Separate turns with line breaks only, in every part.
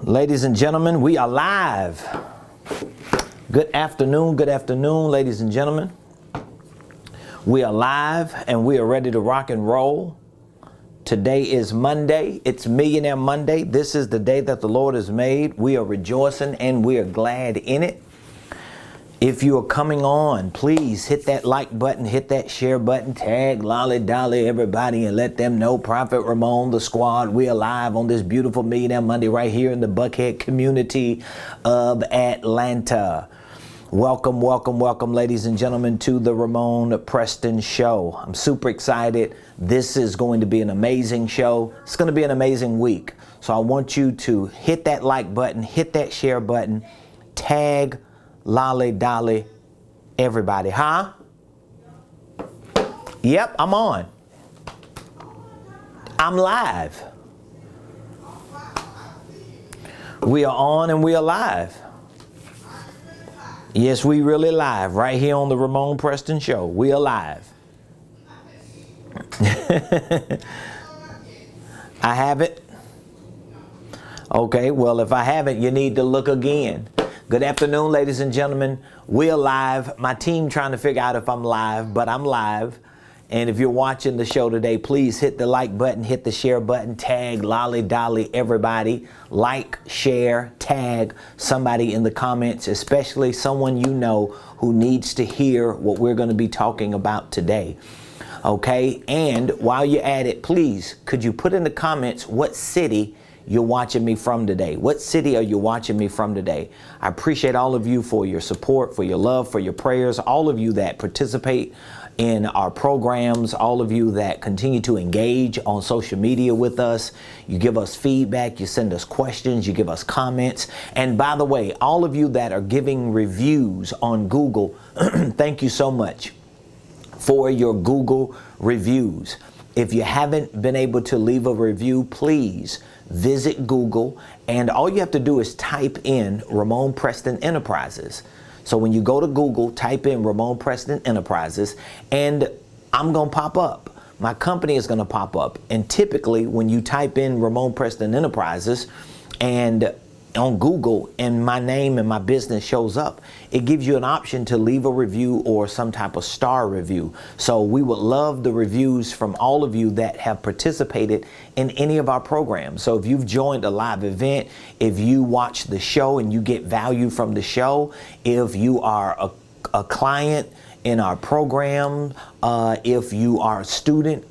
Ladies and gentlemen, we are live. Good afternoon, ladies and gentlemen. We are live and we are ready to rock and roll. Today is Monday. It's Millionaire Monday. This is the day that the Lord has made. We are rejoicing and we are glad in it. If you are coming on, please hit that like button, hit that share button, tag Lolly Dolly, everybody, and let them know Prophet Ramon, the squad, we are live on this beautiful Millionaire Monday right here in the Buckhead community of Atlanta. Welcome, welcome, welcome, ladies and gentlemen, to the Ramonepreston Show. I'm super excited. This is going to be an amazing show. It's going to be an amazing week. So I want you to hit that like button, hit that share button, tag Lolly Dolly, everybody, huh? Yep, I'm on. I'm live. We are on and we are live. Yes, we really live right here on the Ramonepreston Show. We are live. I have it. Okay, well, if I haven't, you need to look again. Good afternoon, ladies and gentlemen. We're live. My team trying to figure out if I'm live, but I'm live. And if you're watching the show today, please hit the like button, hit the share button, tag Lolly Dolly, everybody. Like, share, tag somebody in the comments, especially someone you know who needs to hear what we're going to be talking about today. Okay, and while you're at it, please, could you put in the comments what city you're watching me from today? What city are you watching me from today? I appreciate all of you for your support, for your love, for your prayers, all of you that participate in our programs, all of you that continue to engage on social media with us. You give us feedback, you send us questions, you give us comments. And by the way, all of you that are giving reviews on Google, thank you so much for your Google reviews. If you haven't been able to leave a review, please visit Google, and all you have to do is type in Ramonepreston Enterprises. So when you go to Google, type in Ramonepreston Enterprises, and I'm going to pop up. My company is going to pop up. And typically, when you type in Ramonepreston Enterprises and on Google and my name and my business shows up, it gives you an option to leave a review or some type of star review. So we would love the reviews from all of you that have participated in any of our programs. So if you've joined a live event, if you watch the show and you get value from the show, if you are a client in our program, if you are a student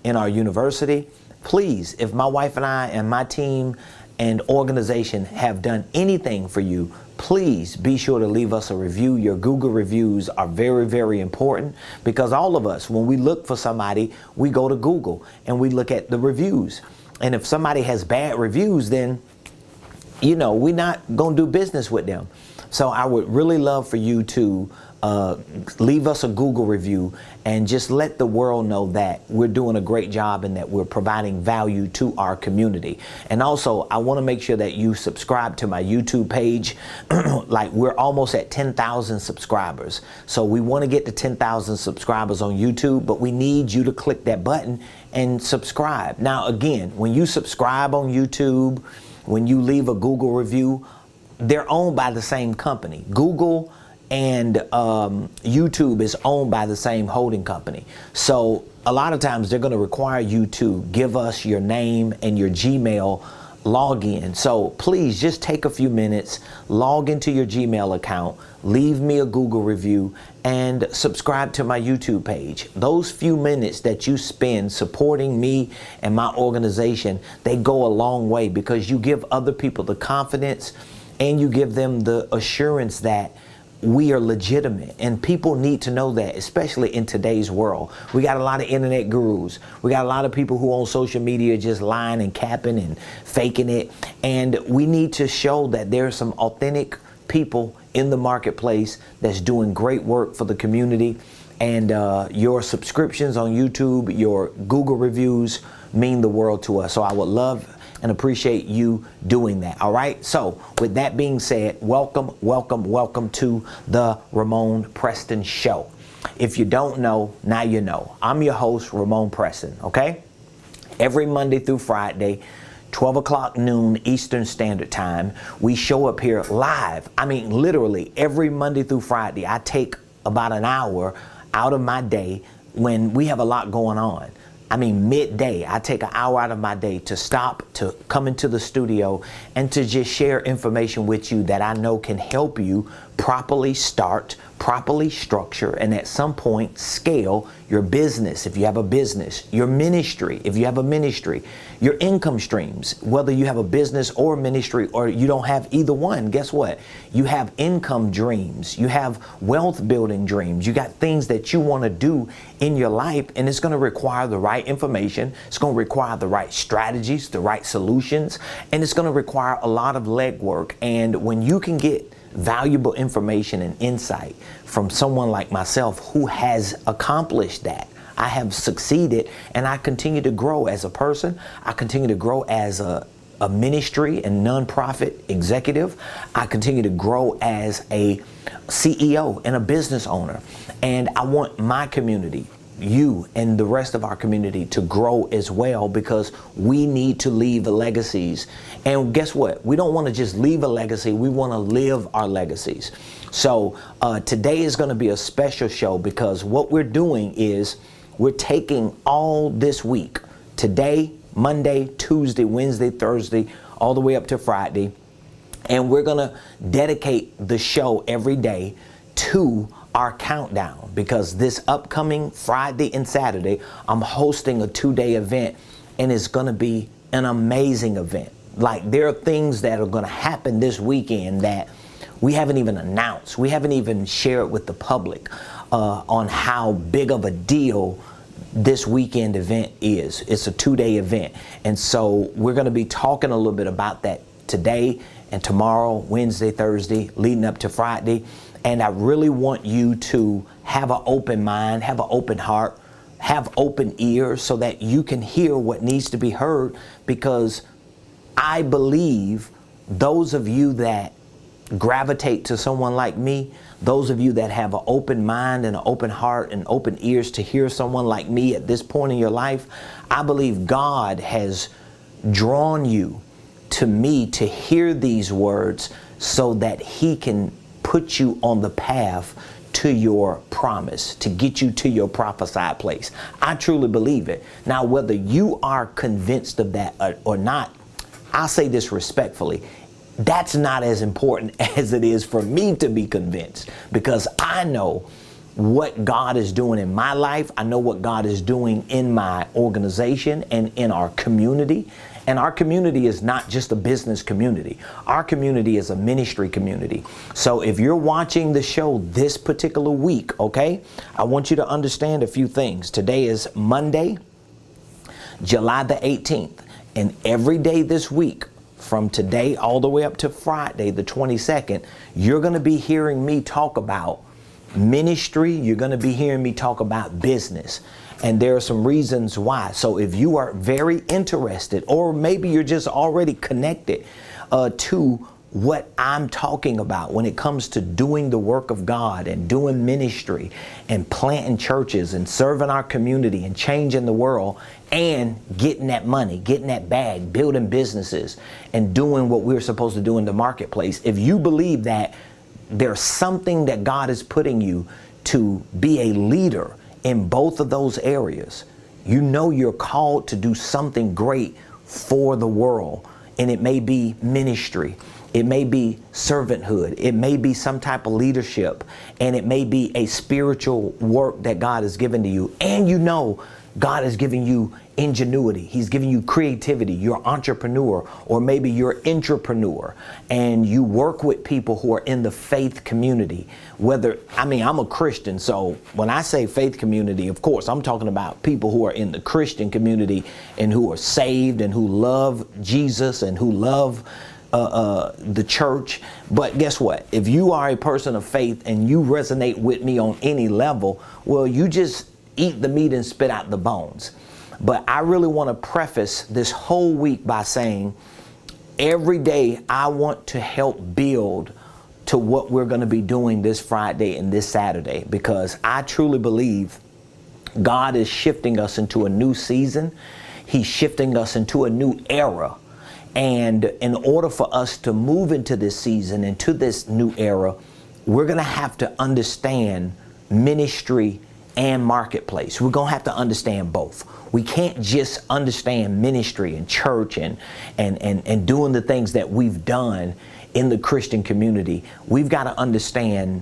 in our university, please, if my wife and I and my team and organization have done anything for you, please be sure to leave us a review. Your Google reviews are very, very important, because all of us, when we look for somebody, we go to Google and we look at the reviews. And if somebody has bad reviews, then, you know, we're not going to do business with them. So I would really love for you to leave us a Google review and just let the world know that we're doing a great job and that we're providing value to our community. And also, I want to make sure that you subscribe to my YouTube page. Like, we're almost at 10,000 subscribers. So we want to get to 10,000 subscribers on YouTube, but we need you to click that button and subscribe. Now, again, when you subscribe on YouTube, when you leave a Google review, they're owned by the same company. Google and YouTube is owned by the same holding company. So a lot of times they're going to require you to give us your name and your Gmail login. So please just take a few minutes, log into your Gmail account, leave me a Google review, and subscribe to my YouTube page. Those few minutes that you spend supporting me and my organization, they go a long way, because you give other people the confidence and you give them the assurance that we are legitimate, and people need to know that, especially in today's world. We got a lot of internet gurus. We got a lot of people who on social media just lying and capping and faking it. And we need to show that there are some authentic people in the marketplace that's doing great work for the community. And your subscriptions on YouTube, your Google reviews mean the world to us. So I would love and appreciate you doing that. All right. So with that being said, welcome, welcome, welcome to the Ramonepreston Show. If you don't know, now you know. I'm your host, Ramonepreston. Okay. Every Monday through Friday, 12 o'clock noon Eastern Standard Time. We show up here live. I mean, literally every Monday through Friday. I take about an hour out of my day when we have a lot going on. I mean, midday, I take an hour out of my day to stop, to come into the studio and to just share information with you that I know can help you properly start, properly structure, and at some point scale your business. If you have a business, your ministry, if you have a ministry, your income streams, whether you have a business or ministry or you don't have either one, guess what? You have income dreams, you have wealth building dreams, you got things that you want to do in your life, and it's going to require the right information, it's going to require the right strategies, the right solutions, and it's going to require a lot of legwork. And when you can get valuable information and insight from someone like myself who has accomplished that, I have succeeded, and I continue to grow as a person. I continue to grow as a ministry and nonprofit executive. I continue to grow as a CEO and a business owner. And I want my community, you and the rest of our community, to grow as well, because we need to leave legacies. And guess what? We don't want to just leave a legacy. We want to live our legacies. So today is going to be a special show, because what we're doing is we're taking all this week, today, Monday, Tuesday, Wednesday, Thursday, all the way up to Friday, and we're going to dedicate the show every day to our countdown, because this upcoming Friday and Saturday, I'm hosting a 2-day event, and it's going to be an amazing event. Like, there are things that are going to happen this weekend that we haven't even announced. We haven't even shared with the public on how big of a deal this weekend event is. It's a 2-day event. And so we're going to be talking a little bit about that today and tomorrow, Wednesday, Thursday, leading up to Friday. And I really want you to have an open mind, have an open heart, have open ears, so that you can hear what needs to be heard, because I believe those of you that gravitate to someone like me, those of you that have an open mind and an open heart and open ears to hear someone like me at this point in your life, I believe God has drawn you to me to hear these words so that He can put you on the path to your promise, to get you to your prophesied place. I truly believe it. Now, whether you are convinced of that or not, I'll say this respectfully, that's not as important as it is for me to be convinced, because I know what God is doing in my life. I know what God is doing in my organization and in our community. And our community is not just a business community. Our community is a ministry community. So if you're watching the show this particular week, okay, I want you to understand a few things. Today is Monday, July the 18th. And every day this week, from today all the way up to Friday, the 22nd, you're going to be hearing me talk about ministry. You're going to be hearing me talk about business. And there are some reasons why. So if you are very interested, or maybe you're just already connected to what I'm talking about when it comes to doing the work of God and doing ministry and planting churches and serving our community and changing the world and getting that money, getting that bag, building businesses and doing what we're supposed to do in the marketplace. If you believe that there's something that God is putting you to be a leader in both of those areas, you know you're called to do something great for the world. And it may be ministry. It may be servanthood. It may be some type of leadership. And it may be a spiritual work that God has given to you. And you know God is giving you ingenuity. He's giving you creativity. You're an entrepreneur, or maybe you're an intrapreneur, and you work with people who are in the faith community. I'm a Christian, so when I say faith community, of course, I'm talking about people who are in the Christian community and who are saved and who love Jesus and who love the church. But guess what? If you are a person of faith and you resonate with me on any level, well, you just eat the meat and spit out the bones. But I really want to preface this whole week by saying every day I want to help build to what we're going to be doing this Friday and this Saturday, because I truly believe God is shifting us into a new season. He's shifting us into a new era. And in order for us to move into this season, into this new era, we're going to have to understand ministry and marketplace. We're going to have to understand both. We can't just understand ministry and church and doing the things that we've done in the Christian community. We've got to understand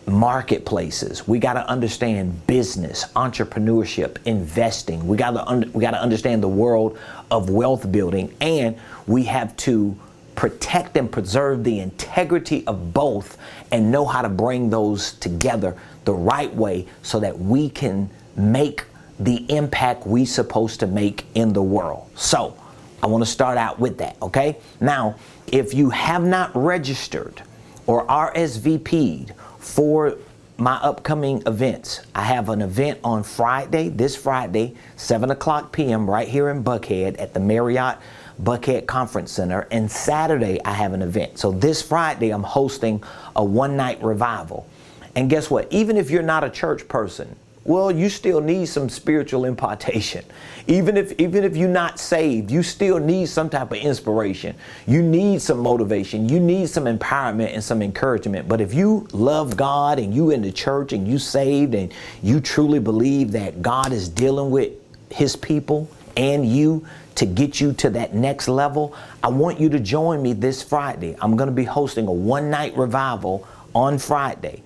marketplaces. We got to understand business, entrepreneurship, investing. We got to understand the world of wealth building, and we have to protect and preserve the integrity of both and know how to bring those together the right way so that we can make the impact we're supposed to make in the world. So I want to start out with that, okay? Now, if you have not registered or RSVP'd for my upcoming events, I have an event on Friday, this Friday, 7 o'clock p.m. right here in Buckhead at the Marriott Buckhead Conference Center, and Saturday I have an event. So this Friday I'm hosting a one-night revival. And guess what? Even if you're not a church person, well, you still need some spiritual impartation. Even if you're not saved, you still need some type of inspiration. You need some motivation. You need some empowerment and some encouragement. But if you love God and you in the church and you saved and you truly believe that God is dealing with his people and you to get you to that next level, I want you to join me this Friday. I'm going to be hosting a one-night revival on Friday.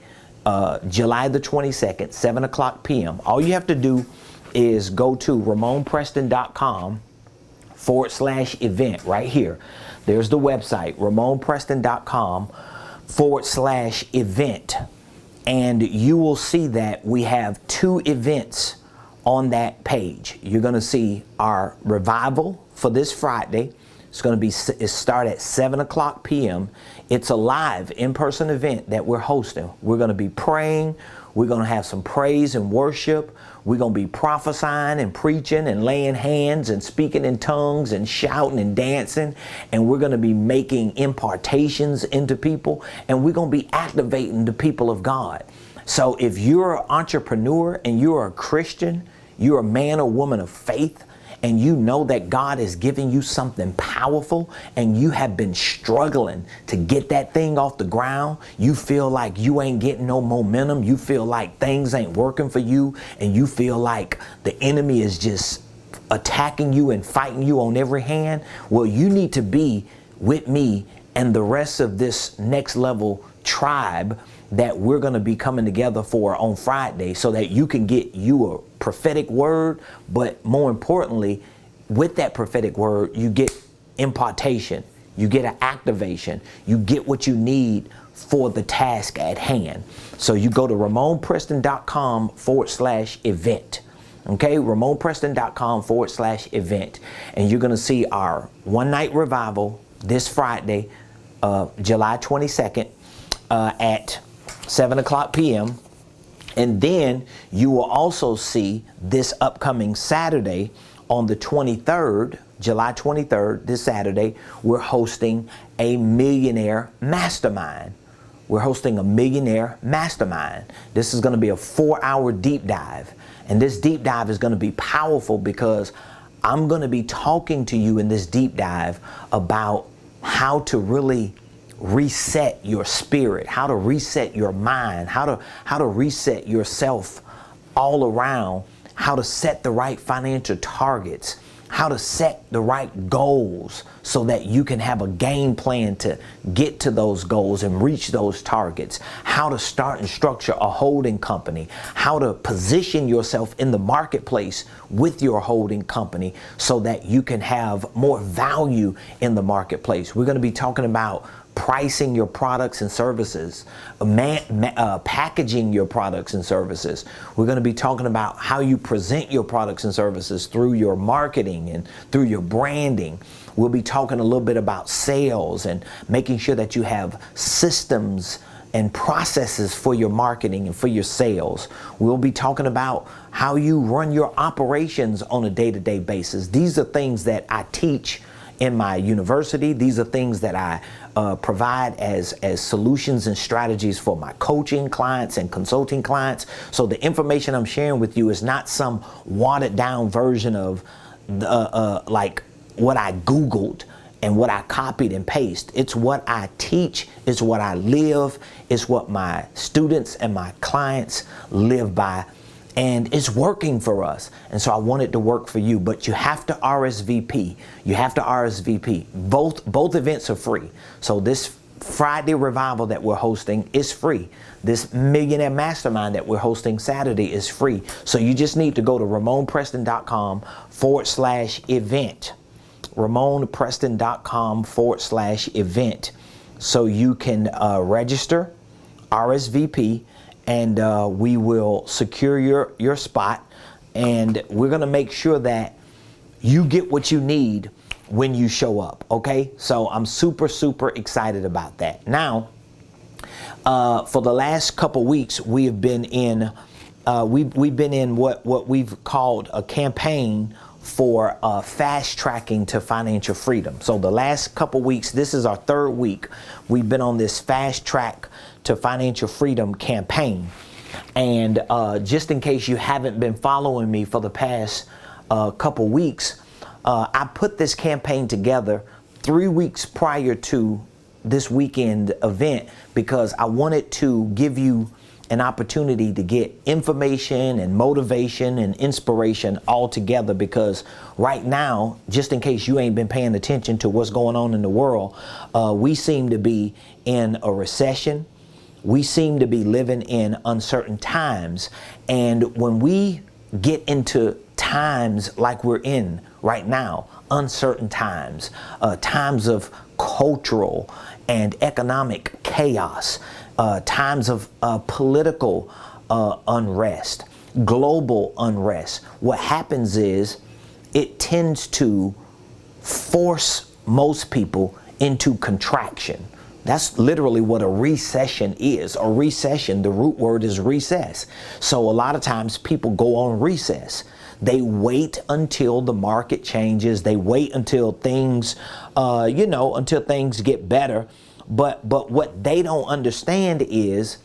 July the 22nd, 7 o'clock p.m. All you have to do is go to Ramonepreston.com/event right here. There's the website, Ramonepreston.com/event. And you will see that we have 2 events on that page. You're going to see our revival for this Friday. It start at 7 o'clock p.m. It's a live in-person event that we're hosting. We're going to be praying. We're going to have some praise and worship. We're going to be prophesying and preaching and laying hands and speaking in tongues and shouting and dancing. And we're going to be making impartations into people. And we're going to be activating the people of God. So if you're an entrepreneur and you're a Christian, you're a man or woman of faith, and you know that God is giving you something powerful and you have been struggling to get that thing off the ground, you feel like you ain't getting no momentum, you feel like things ain't working for you, and you feel like the enemy is just attacking you and fighting you on every hand, well, you need to be with me and the rest of this next level tribe that we're going to be coming together for on Friday, so that you can get you a prophetic word, but more importantly, with that prophetic word, you get impartation, you get an activation, you get what you need for the task at hand. So you go to Ramonepreston.com/event. Okay, Ramonepreston.com/event. And you're going to see our one-night revival this Friday, July 22nd, at 7 o'clock p.m. And then you will also see this upcoming Saturday on the 23rd, July 23rd, this Saturday, we're hosting a Millionaire Mastermind. We're hosting a Millionaire Mastermind. This is going to be a 4-hour deep dive. And this deep dive is going to be powerful because I'm going to be talking to you in this deep dive about how to really reset your spirit, how to reset your mind, how to reset yourself all around, how to set the right financial targets, how to set the right goals so that you can have a game plan to get to those goals and reach those targets, how to start and structure a holding company, how to position yourself in the marketplace with your holding company so that you can have more value in the marketplace. We're going to be talking about pricing your products and services, packaging your products and services. We're going to be talking about how you present your products and services through your marketing and through your branding. We'll be talking a little bit about sales and making sure that you have systems and processes for your marketing and for your sales. We'll be talking about how you run your operations on a day-to-day basis. These are things that I teach in my university. These are things that I provide as solutions and strategies for my coaching clients and consulting clients. So the information I'm sharing with you is not some watered down version of like what I Googled and what I copied and paste. It's what I teach. It's what I live. It's what my students and my clients live by. And it's working for us. And so I want it to work for you. But you have to RSVP. You have to RSVP. Both events are free. So this Friday revival that we're hosting is free. This Millionaire Mastermind that we're hosting Saturday is free. So you just need to go to Ramonepreston.com/event. Ramonepreston.com/event. So you can register, RSVP, and we will secure your spot. And we're going to make sure that you get what you need when you show up. Okay, so I'm super excited about that. Now, for the last couple weeks, we have been in we've been in what we've called a campaign for fast tracking to financial freedom. So the last couple weeks, this is our third week, we've been on this fast track to financial freedom campaign. And just in case you haven't been following me for the past couple weeks, I put this campaign together 3 weeks prior to this weekend event because I wanted to give you an opportunity to get information and motivation and inspiration all together, because right now, just in case you ain't been paying attention to what's going on in the world, we seem to be in a recession. We seem to be living in uncertain times. And when we get into times like we're in right now, uncertain times, times of cultural and economic chaos, times of political unrest, global unrest, what happens is it tends to force most people into contraction. That's literally what a recession is. A recession, the root word is recess. So a lot of times people go on recess. They wait until the market changes. They wait until things, until things get better. But what they don't understand is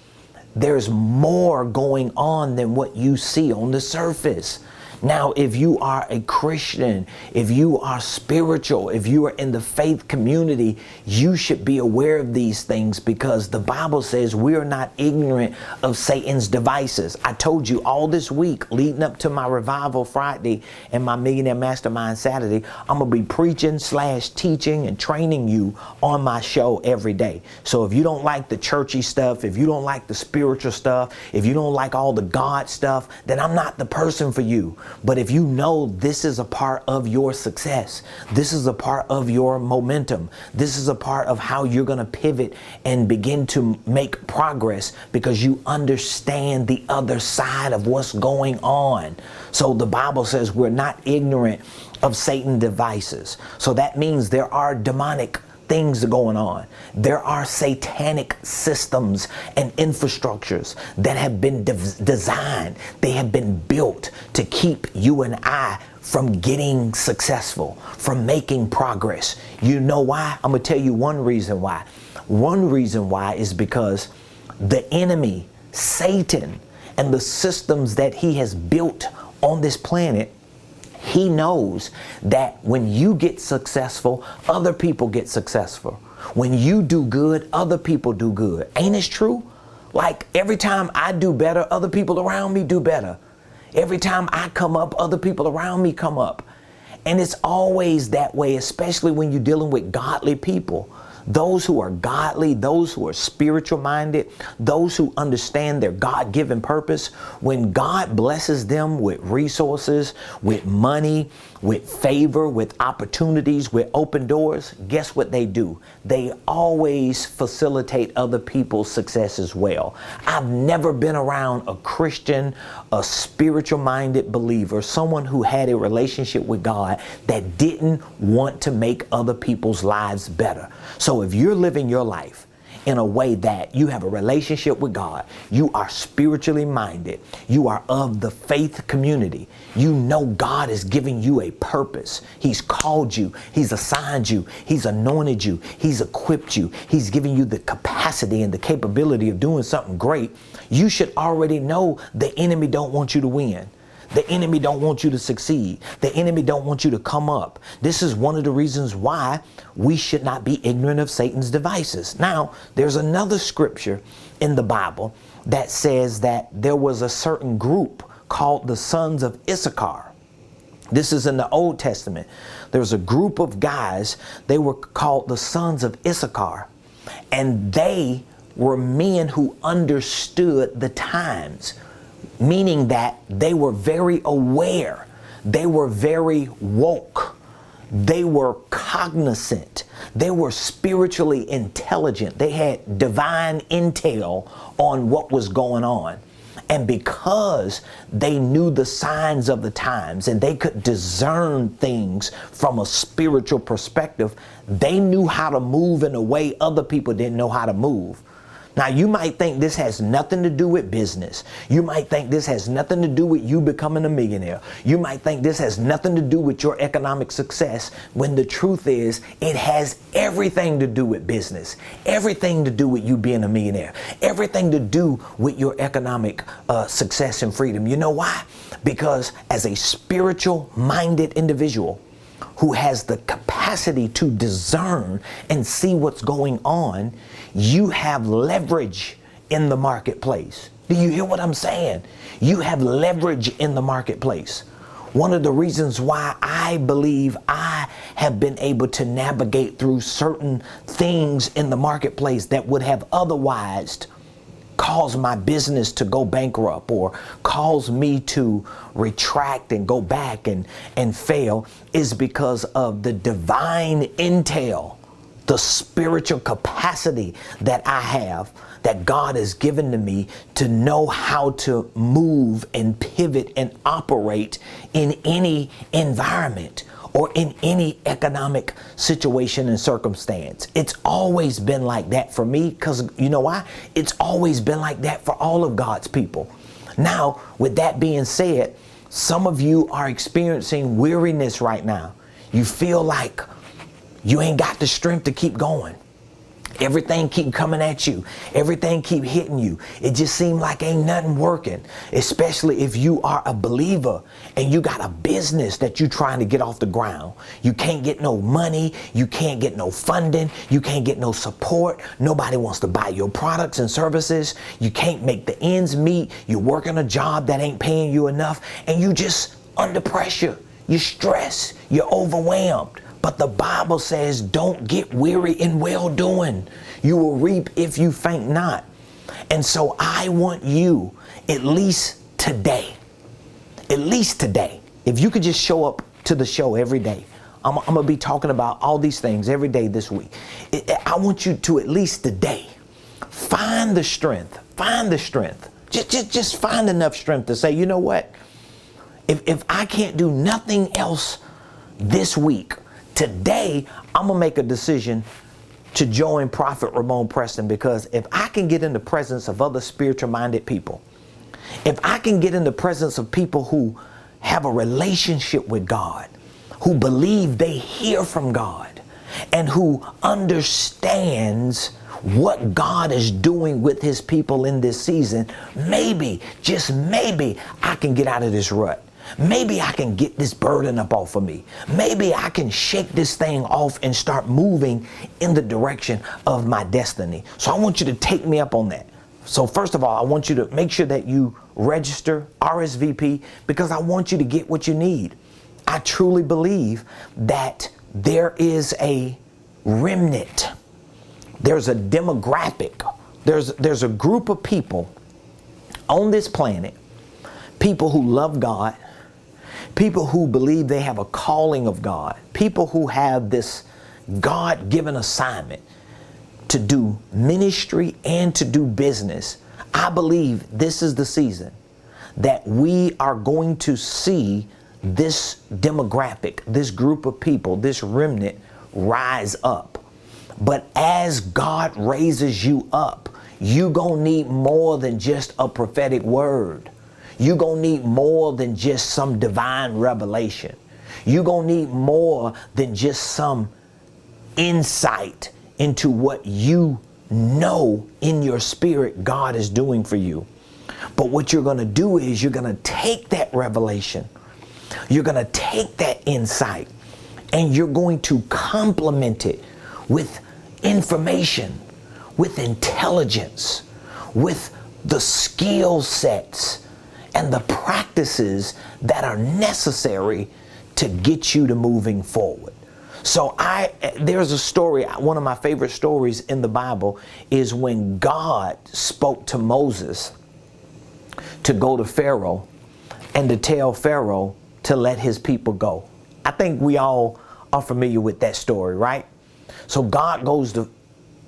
there's more going on than what you see on the surface. Now, if you are a Christian, if you are spiritual, if you are in the faith community, you should be aware of these things, because the Bible says we are not ignorant of Satan's devices. I told you all this week leading up to my Revival Friday and my Millionaire Mastermind Saturday, I'm going to be preaching / teaching and training you on my show every day. So if you don't like the churchy stuff, if you don't like the spiritual stuff, if you don't like all the God stuff, then I'm not the person for you. But if you know this is a part of your success, this is a part of your momentum, this is a part of how you're going to pivot and begin to make progress, because you understand the other side of what's going on. So the Bible says we're not ignorant of Satan's devices. So that means there are demonic things going on. There are satanic systems and infrastructures that have been designed. They have been built to keep you and I from getting successful, from making progress. You know why? I'm going to tell you one reason why. One reason why is because the enemy, Satan, and the systems that he has built on this planet, he knows that when you get successful, other people get successful. When you do good, other people do good. Ain't it true? Like every time I do better, other people around me do better. Every time I come up, other people around me come up. And it's always that way, especially when you're dealing with godly people. Those who are godly, those who are spiritual minded, those who understand their God-given purpose, when God blesses them with resources, with money, with favor, with opportunities, with open doors, guess what they do? They always facilitate other people's success as well. I've never been around a Christian, a spiritual minded believer, someone who had a relationship with God that didn't want to make other people's lives better. So if you're living your life in a way that you have a relationship with God, you are spiritually minded, you are of the faith community, you know God is giving you a purpose. He's called you, He's assigned you, He's anointed you, He's equipped you, He's giving you the capacity and the capability of doing something great. You should already know the enemy don't want you to win. The enemy don't want you to succeed. The enemy don't want you to come up. This is one of the reasons why we should not be ignorant of Satan's devices. Now, there's another scripture in the Bible that says that there was a certain group called the sons of Issachar. This is in the Old Testament. There was a group of guys, they were called the sons of Issachar, and they were men who understood the times, meaning that they were very aware, they were very woke, they were cognizant, they were spiritually intelligent, they had divine intel on what was going on. And because they knew the signs of the times and they could discern things from a spiritual perspective, they knew how to move in a way other people didn't know how to move. Now, you might think this has nothing to do with business. You might think this has nothing to do with you becoming a millionaire. You might think this has nothing to do with your economic success, when the truth is it has everything to do with business, everything to do with you being a millionaire, everything to do with your economic success and freedom. You know why? Because as a spiritual minded individual who has the capacity to discern and see what's going on, you have leverage in the marketplace. Do you hear what I'm saying? You have leverage in the marketplace. One of the reasons why I believe I have been able to navigate through certain things in the marketplace that would have otherwise cause my business to go bankrupt or cause me to retract and go back and fail is because of the divine intel, the spiritual capacity that I have, that God has given to me to know how to move and pivot and operate in any environment or in any economic situation and circumstance. It's always been like that for me, because you know why? It's always been like that for all of God's people. Now, with that being said, some of you are experiencing weariness right now. You feel like you ain't got the strength to keep going. Everything keep coming at you. Everything keep hitting you. It just seems like ain't nothing working, especially if you are a believer and you got a business that you trying to get off the ground. You can't get no money. You can't get no funding. You can't get no support. Nobody wants to buy your products and services. You can't make the ends meet. You're working a job that ain't paying you enough, and you just under pressure. You're stressed. You're overwhelmed. But the Bible says, don't get weary in well-doing. You will reap if you faint not. And so I want you, at least today, if you could just show up to the show every day. I'm going to be talking about all these things every day this week. I want you to, at least today, find the strength. Just find enough strength to say, you know what? If I can't do nothing else this week, today, I'm going to make a decision to join Prophet Ramonepreston, because if I can get in the presence of other spiritual-minded people, if I can get in the presence of people who have a relationship with God, who believe they hear from God, and who understands what God is doing with his people in this season, maybe, just maybe, I can get out of this rut. Maybe I can get this burden up off of me. Maybe I can shake this thing off and start moving in the direction of my destiny. So I want you to take me up on that. So first of all, I want you to make sure that you register, RSVP, because I want you to get what you need. I truly believe that there is a remnant. There's a demographic. There's a group of people on this planet, people who love God, people who believe they have a calling of God, people who have this God-given assignment to do ministry and to do business. I believe this is the season that we are going to see this demographic, this group of people, this remnant rise up. But as God raises you up, you're going to need more than just a prophetic word. You're going to need more than just some divine revelation. You're going to need more than just some insight into what you know in your spirit God is doing for you. But what you're going to do is you're going to take that revelation, you're going to take that insight, and you're going to complement it with information, with intelligence, with the skill sets and the practices that are necessary to get you to moving forward. So there's a story, one of my favorite stories in the Bible is when God spoke to Moses to go to Pharaoh and to tell Pharaoh to let his people go. I think we all are familiar with that story, right? So God goes to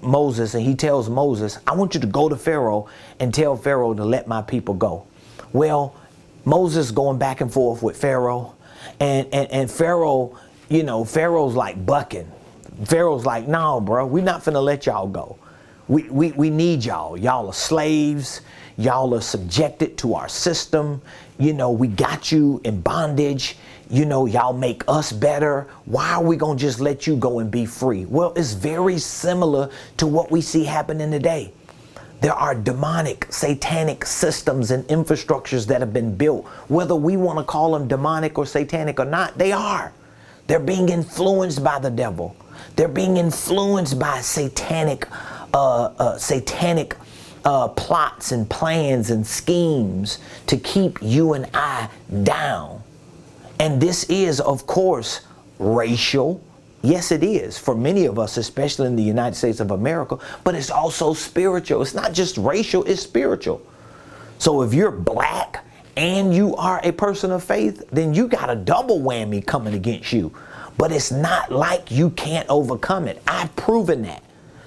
Moses and he tells Moses, I want you to go to Pharaoh and tell Pharaoh to let my people go. Well, Moses going back and forth with Pharaoh and Pharaoh, you know, Pharaoh's like bucking. Pharaoh's like, no, bro, we're not finna let y'all go. We need y'all. Y'all are slaves. Y'all are subjected to our system. You know, we got you in bondage. You know, y'all make us better. Why are we going to just let you go and be free? Well, it's very similar to what we see happening today. There are demonic, satanic systems and infrastructures that have been built. Whether we want to call them demonic or satanic or not, they are. They're being influenced by the devil. They're being influenced by satanic plots and plans and schemes to keep you and I down. And this is, of course, racial. Yes, it is for many of us, especially in the United States of America, but it's also spiritual. It's not just racial, it's spiritual. So if you're black and you are a person of faith, then you got a double whammy coming against you. But it's not like you can't overcome it. I've proven that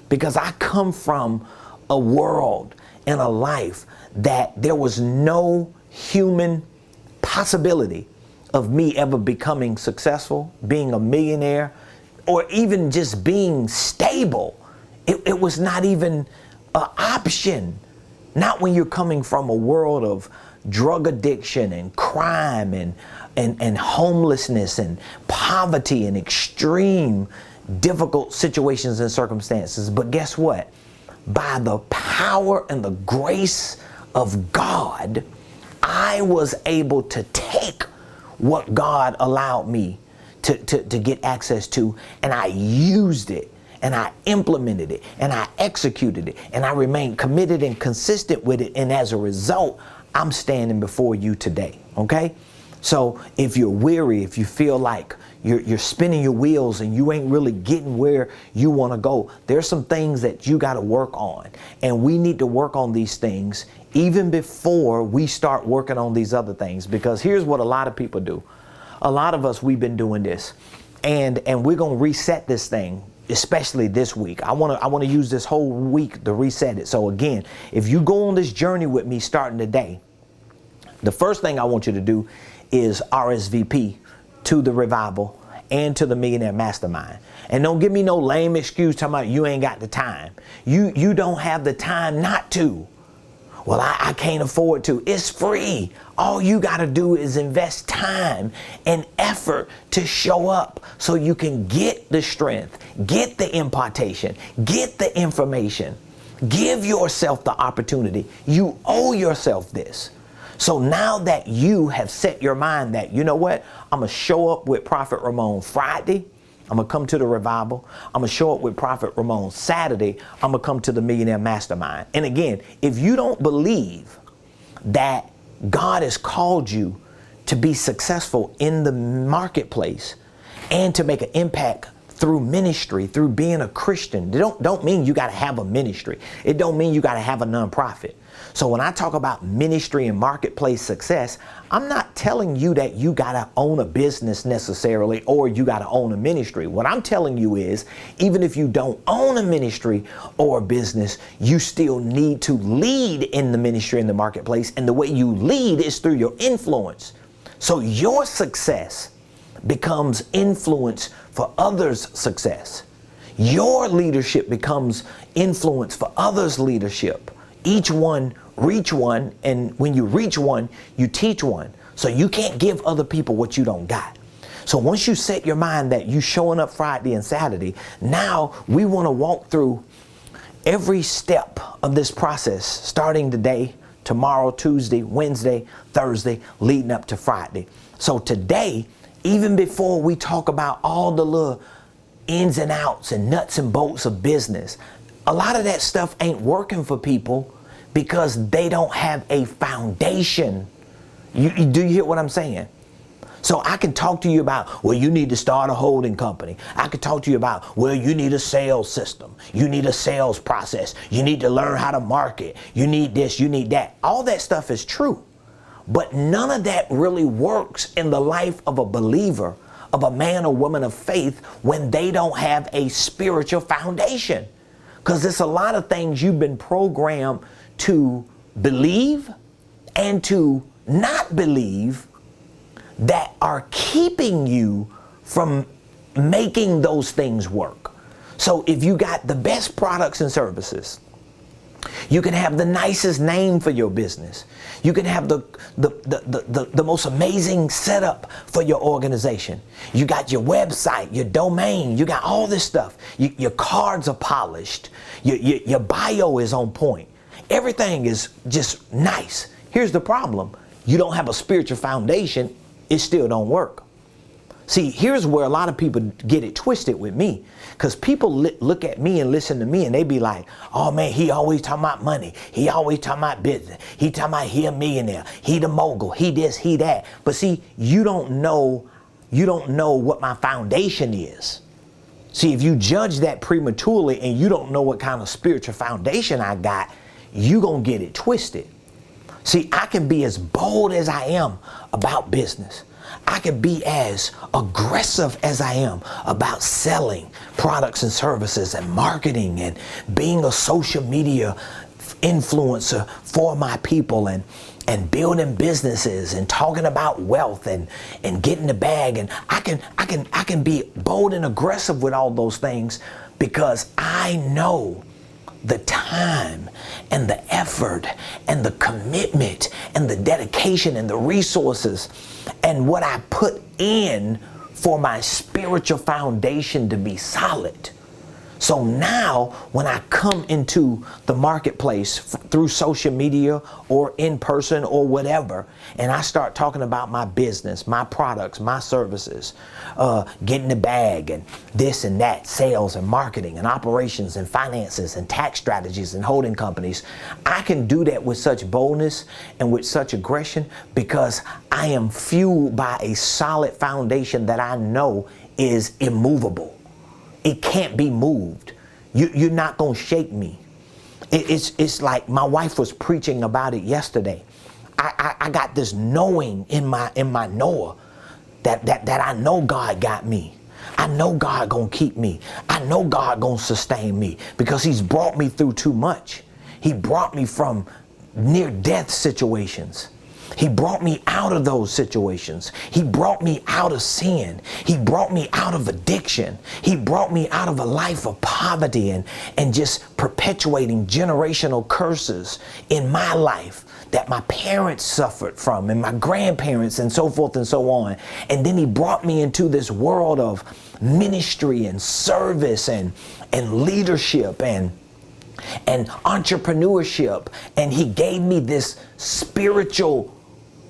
because I come from a world and a life that there was no human possibility of me ever becoming successful, being a millionaire, or even just being stable. It was not even an option. Not when you're coming from a world of drug addiction and crime and homelessness and poverty and extreme difficult situations and circumstances. But guess what? By the power and the grace of God, I was able to take what God allowed me to get access to, and I used it, and I implemented it, and I executed it, and I remained committed and consistent with it, and as a result, I'm standing before you today, okay? So if you're weary, if you feel like you're spinning your wheels and you ain't really getting where you want to go, there's some things that you got to work on, and we need to work on these things even before we start working on these other things, because here's what a lot of people do. A lot of us, we've been doing this, and we're going to reset this thing, especially this week. I want to use this whole week to reset it. So again, if you go on this journey with me starting today, the first thing I want you to do is RSVP to the revival and to the Millionaire Mastermind. And don't give me no lame excuse talking about you ain't got the time. You don't have the time not to. Well, I can't afford to. It's free. All you got to do is invest time and effort to show up so you can get the strength, get the impartation, get the information. Give yourself the opportunity. You owe yourself this. So now that you have set your mind that, you know what, I'm going to show up with Prophet Ramon Friday. I'm going to come to the revival. I'm going to show up with Prophet Ramon Saturday. I'm going to come to the Millionaire Mastermind. And again, if you don't believe that God has called you to be successful in the marketplace and to make an impact through ministry, through being a Christian, don't mean you got to have a ministry. It don't mean you got to have a nonprofit. So when I talk about ministry and marketplace success, I'm not telling you that you got to own a business necessarily or you got to own a ministry. What I'm telling you is, even if you don't own a ministry or a business, you still need to lead in the ministry and the marketplace. And the way you lead is through your influence. So your success becomes influence for others' success. Your leadership becomes influence for others' leadership. Each one reach one, and when you reach one, you teach one. So you can't give other people what you don't got. So once you set your mind that you showing up Friday and Saturday, now we want to walk through every step of this process, starting today, tomorrow, Tuesday, Wednesday, Thursday, leading up to Friday. So today, even before we talk about all the little ins and outs and nuts and bolts of business, a lot of that stuff ain't working for people because they don't have a foundation. Do you hear what I'm saying? So I can talk to you about, well, you need to start a holding company. I can talk to you about, well, you need a sales system. You need a sales process. You need to learn how to market. You need this, you need that. All that stuff is true. But none of that really works in the life of a believer, of a man or woman of faith, when they don't have a spiritual foundation. Because there's a lot of things you've been programmed to believe and to not believe that are keeping you from making those things work. So if you got the best products and services, you can have the nicest name for your business. You can have the most amazing setup for your organization. You got your website, your domain, you got all this stuff. Your cards are polished. Your bio is on point. Everything is just nice. Here's the problem. You don't have a spiritual foundation. It still don't work. See, here's where a lot of people get it twisted with me. Because people look at me and listen to me and they be like, oh man, he always talking about money. He always talking about business. He talking about he a millionaire. He the mogul. He this, he that. But see, you don't know what my foundation is. See, if you judge that prematurely and you don't know what kind of spiritual foundation I got, you gonna get it twisted. See, I can be as bold as I am about business. I can be as aggressive as I am about selling products and services and marketing and being a social media influencer for my people and building businesses and talking about wealth and getting the bag. And I can be bold and aggressive with all those things because I know the time and the effort and the commitment and the dedication and the resources and what I put in for my spiritual foundation to be solid. So now when I come into the marketplace through social media or in person or whatever, and I start talking about my business, my products, my services, getting the bag and this and that, sales and marketing and operations and finances and tax strategies and holding companies, I can do that with such boldness and with such aggression because I am fueled by a solid foundation that I know is immovable. It can't be moved. You're not gonna shake me. It's like my wife was preaching about it yesterday. I got this knowing in my Noah that I know God got me. I know God gonna keep me. I know God gonna sustain me because He's brought me through too much. He brought me from near death situations. He brought me out of those situations. He brought me out of sin. He brought me out of addiction. He brought me out of a life of poverty and just perpetuating generational curses in my life that my parents suffered from and my grandparents and so forth and so on. And then He brought me into this world of ministry and service and leadership and entrepreneurship. And He gave me this spiritual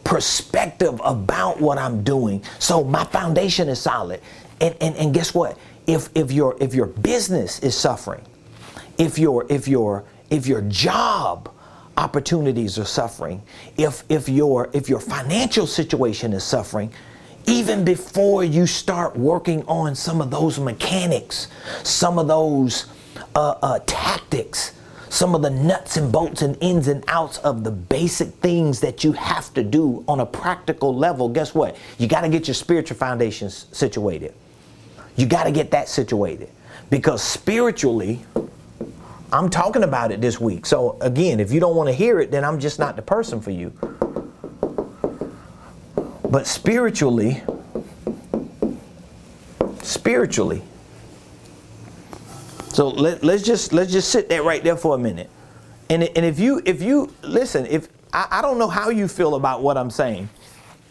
perspective about what I'm doing. So my foundation is solid. And guess what? If your business is suffering, if your job opportunities are suffering, if your financial situation is suffering, even before you start working on some of those mechanics, some of those tactics, some of the nuts and bolts and ins and outs of the basic things that you have to do on a practical level, guess what? You got to get your spiritual foundations situated. You got to get that situated because spiritually, I'm talking about it this week. So again, if you don't want to hear it, then I'm just not the person for you. But spiritually, so let's just sit there right there for a minute. And if you listen, I don't know how you feel about what I'm saying,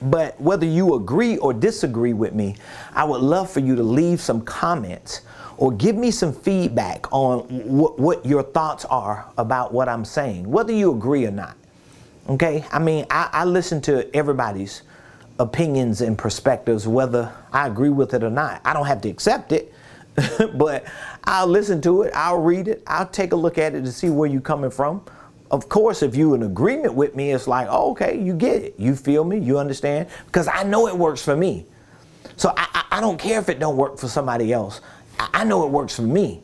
but whether you agree or disagree with me, I would love for you to leave some comments or give me some feedback on what your thoughts are about what I'm saying, whether you agree or not. Okay, I mean, I listen to everybody's opinions and perspectives, whether I agree with it or not. I don't have to accept it, but I'll listen to it, I'll read it, I'll take a look at it to see where you're coming from. Of course, if you're in agreement with me, it's like, oh, okay, you get it, you feel me, you understand, because I know it works for me. So I don't care if it don't work for somebody else. I know it works for me.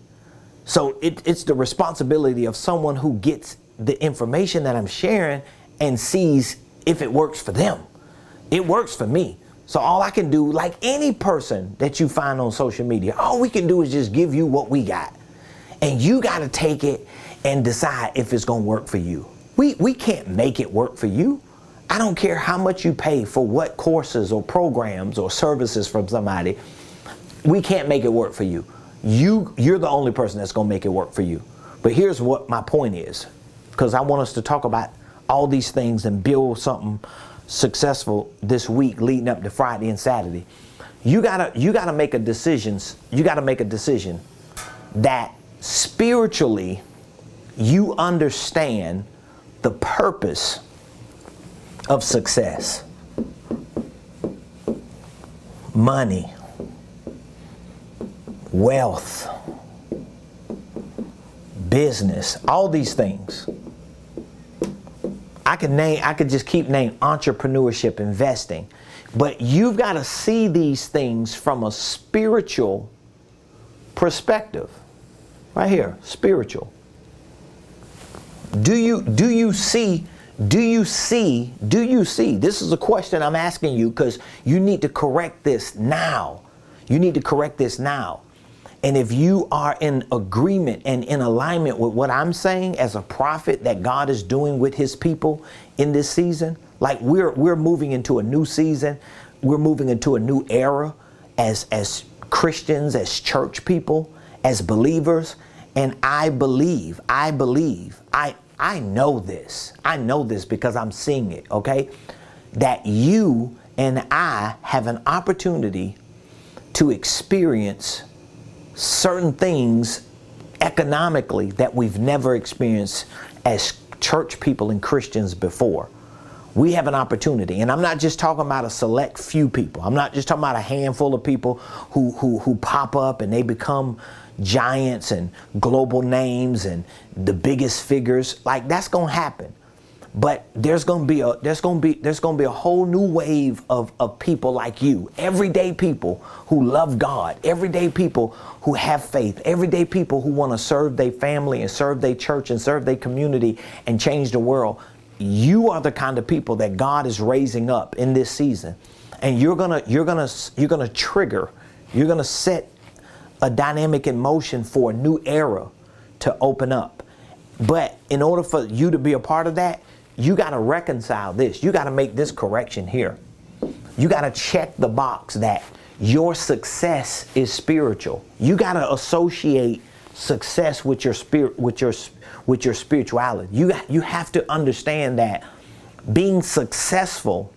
So it's the responsibility of someone who gets the information that I'm sharing and sees if it works for them. It works for me. So all I can do, like any person that you find on social media, all we can do is just give you what we got. And you got to take it and decide if it's going to work for you. We can't make it work for you. I don't care how much you pay for what courses or programs or services from somebody. We can't make it work for you. You're the only person that's going to make it work for you. But here's what my point is, because I want us to talk about all these things and build something successful this week leading up to Friday and Saturday. You gotta make a decision. You gotta make a decision that spiritually you understand the purpose of success. Money, wealth, business, all these things. I could just keep naming entrepreneurship, investing, but you've got to see these things from a spiritual perspective. Right here, spiritual. Do you see? This is a question I'm asking you because you need to correct this now. You need to correct this now. And if you are in agreement and in alignment with what I'm saying as a prophet that God is doing with his people in this season, like we're moving into a new season, we're moving into a new era as Christians, as church people, as believers. And I know this. I know this because I'm seeing it, okay? That you and I have an opportunity to experience certain things economically that we've never experienced as church people and Christians before. We have an opportunity, and I'm not just talking about a select few people. I'm not just talking about a handful of people who pop up and they become giants and global names and the biggest figures. Like, that's going to happen. But there's going to be a whole new wave of people like you, everyday people who love God, everyday people who have faith, everyday people who want to serve their family and serve their church and serve their community and change the world. You are the kind of people that God is raising up in this season, and you're gonna trigger, you're gonna set a dynamic in motion for a new era to open up. But in order for you to be a part of that, you got to reconcile this. You got to make this correction here. You got to check the box that your success is spiritual. You got to associate success with your spirit, with your spirituality. You have to understand that being successful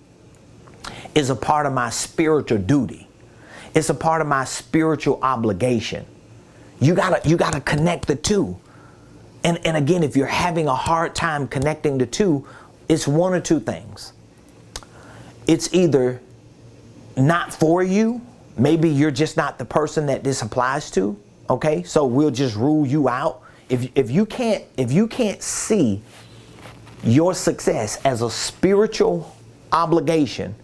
is a part of my spiritual duty. It's a part of my spiritual obligation. You gotta connect the two. And again, if you're having a hard time connecting the two, it's one or two things. It's either not for you. Maybe you're just not the person that this applies to. Okay, so we'll just rule you out. If you can't see your success as a spiritual obligation,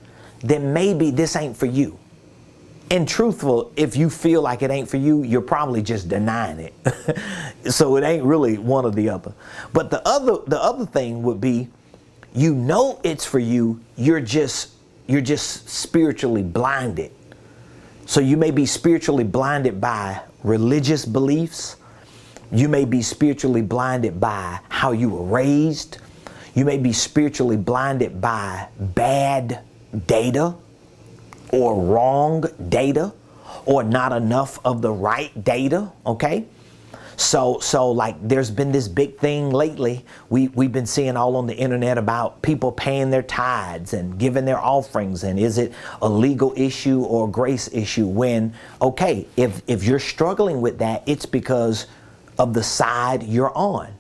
then maybe this ain't for you. And truthful, if you feel like it ain't for you, you're probably just denying it. So it ain't really one or the other. But the other thing would be, you know it's for you, you're just spiritually blinded. So you may be spiritually blinded by religious beliefs. You may be spiritually blinded by how you were raised. You may be spiritually blinded by bad data, or wrong data, or not enough of the right data, okay? So like there's been this big thing lately, we've been seeing all on the internet about people paying their tithes and giving their offerings, and is it a legal issue or a grace issue? When, okay, if you're struggling with that, it's because of the side you're on.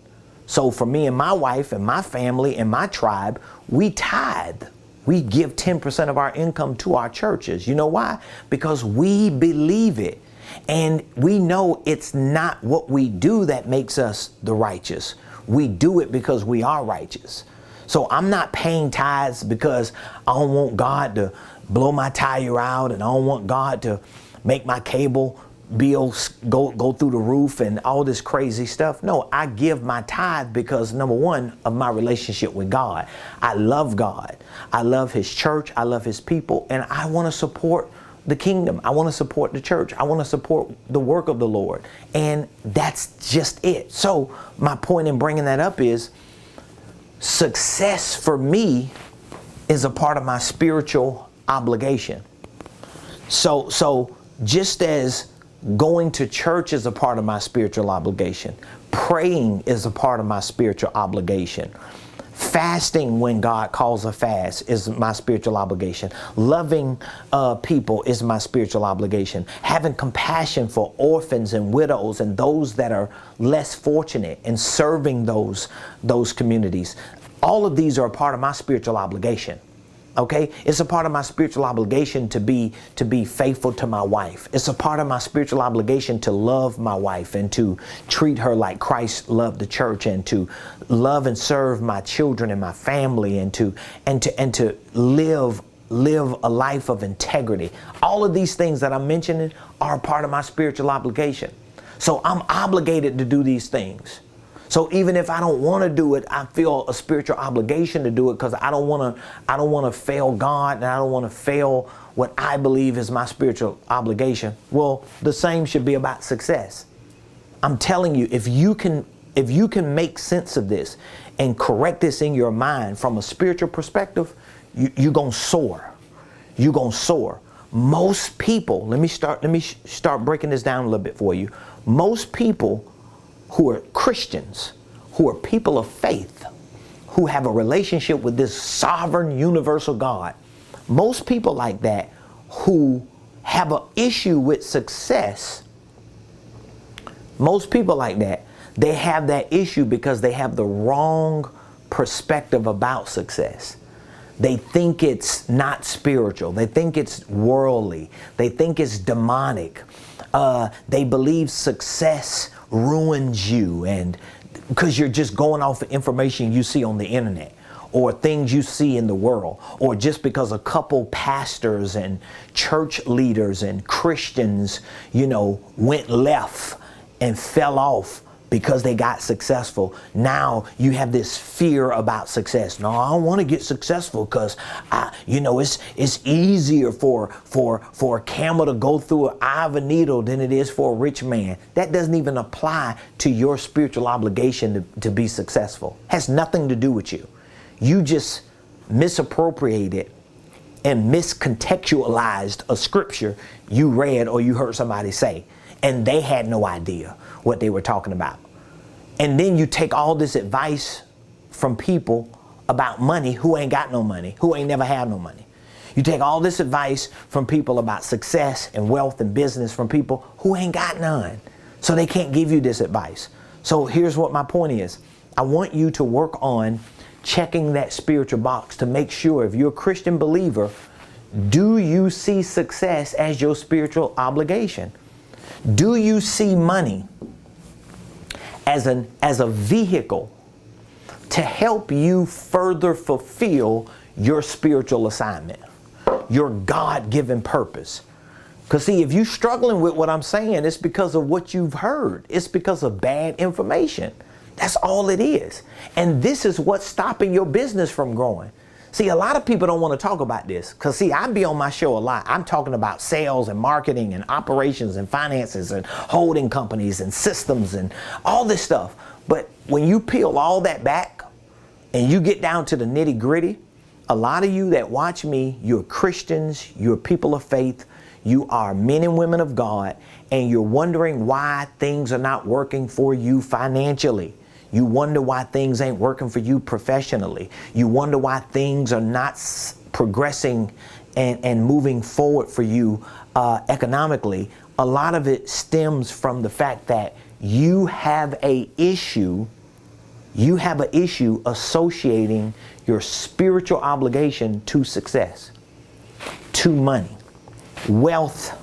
So for me and my wife and my family and my tribe, we tithe. We give 10% of our income to our churches. You know why? Because we believe it. And we know it's not what we do that makes us the righteous. We do it because we are righteous. So I'm not paying tithes because I don't want God to blow my tire out, and I don't want God to make my cable bills go through the roof and all this crazy stuff. No, I give my tithe because, number one, of my relationship with God. I love God. I love His church. I love His people. And I want to support the kingdom. I want to support the church. I want to support the work of the Lord. And that's just it. So my point in bringing that up is success for me is a part of my spiritual obligation. So just as going to church is a part of my spiritual obligation, praying is a part of my spiritual obligation, fasting when God calls a fast is my spiritual obligation, loving people is my spiritual obligation, having compassion for orphans and widows and those that are less fortunate and serving those communities. All of these are a part of my spiritual obligation. Okay, it's a part of my spiritual obligation to be faithful to my wife. It's a part of my spiritual obligation to love my wife and to treat her like Christ loved the church, and to love and serve my children and my family, and to live a life of integrity. All of these things that I'm mentioning are a part of my spiritual obligation. So I'm obligated to do these things. So even if I don't want to do it, I feel a spiritual obligation to do it because I don't want to fail God, and I don't want to fail what I believe is my spiritual obligation. Well, the same should be about success. I'm telling you, if you can make sense of this and correct this in your mind from a spiritual perspective, you're going to soar. You're going to soar. Most people, let me start breaking this down a little bit for you. Most people who are Christians, who are people of faith, who have a relationship with this sovereign, universal God, most people like that who have an issue with success, most people like that, they have that issue because they have the wrong perspective about success. They think it's not spiritual. They think it's worldly. They think it's demonic. They believe success ruins you, and because you're just going off of information you see on the internet or things you see in the world, or just because a couple pastors and church leaders and Christians, went left and fell off because they got successful. Now you have this fear about success. No, I don't want to get successful because it's easier for a camel to go through an eye of a needle than it is for a rich man. That doesn't even apply to your spiritual obligation to be successful. It has nothing to do with you. You just misappropriated and miscontextualized a scripture you read or you heard somebody say, and they had no idea what they were talking about. And then you take all this advice from people about money who ain't got no money, who ain't never had no money. You take all this advice from people about success and wealth and business from people who ain't got none. So they can't give you this advice. So here's what my point is. I want you to work on checking that spiritual box to make sure, if you're a Christian believer, do you see success as your spiritual obligation? Do you see money as a vehicle to help you further fulfill your spiritual assignment, your God-given purpose? Because see, if you're struggling with what I'm saying, it's because of what you've heard. It's because of bad information. That's all it is. And this is what's stopping your business from growing. See, a lot of people don't want to talk about this because, see, I be on my show a lot. I'm talking about sales and marketing and operations and finances and holding companies and systems and all this stuff. But when you peel all that back and you get down to the nitty gritty, a lot of you that watch me, you're Christians, you're people of faith, you are men and women of God, and you're wondering why things are not working for you financially. You wonder why things ain't working for you professionally. You wonder why things are not progressing and moving forward for you economically. A lot of it stems from the fact that you have an issue You have an issue associating your spiritual obligation to success, to money. Wealth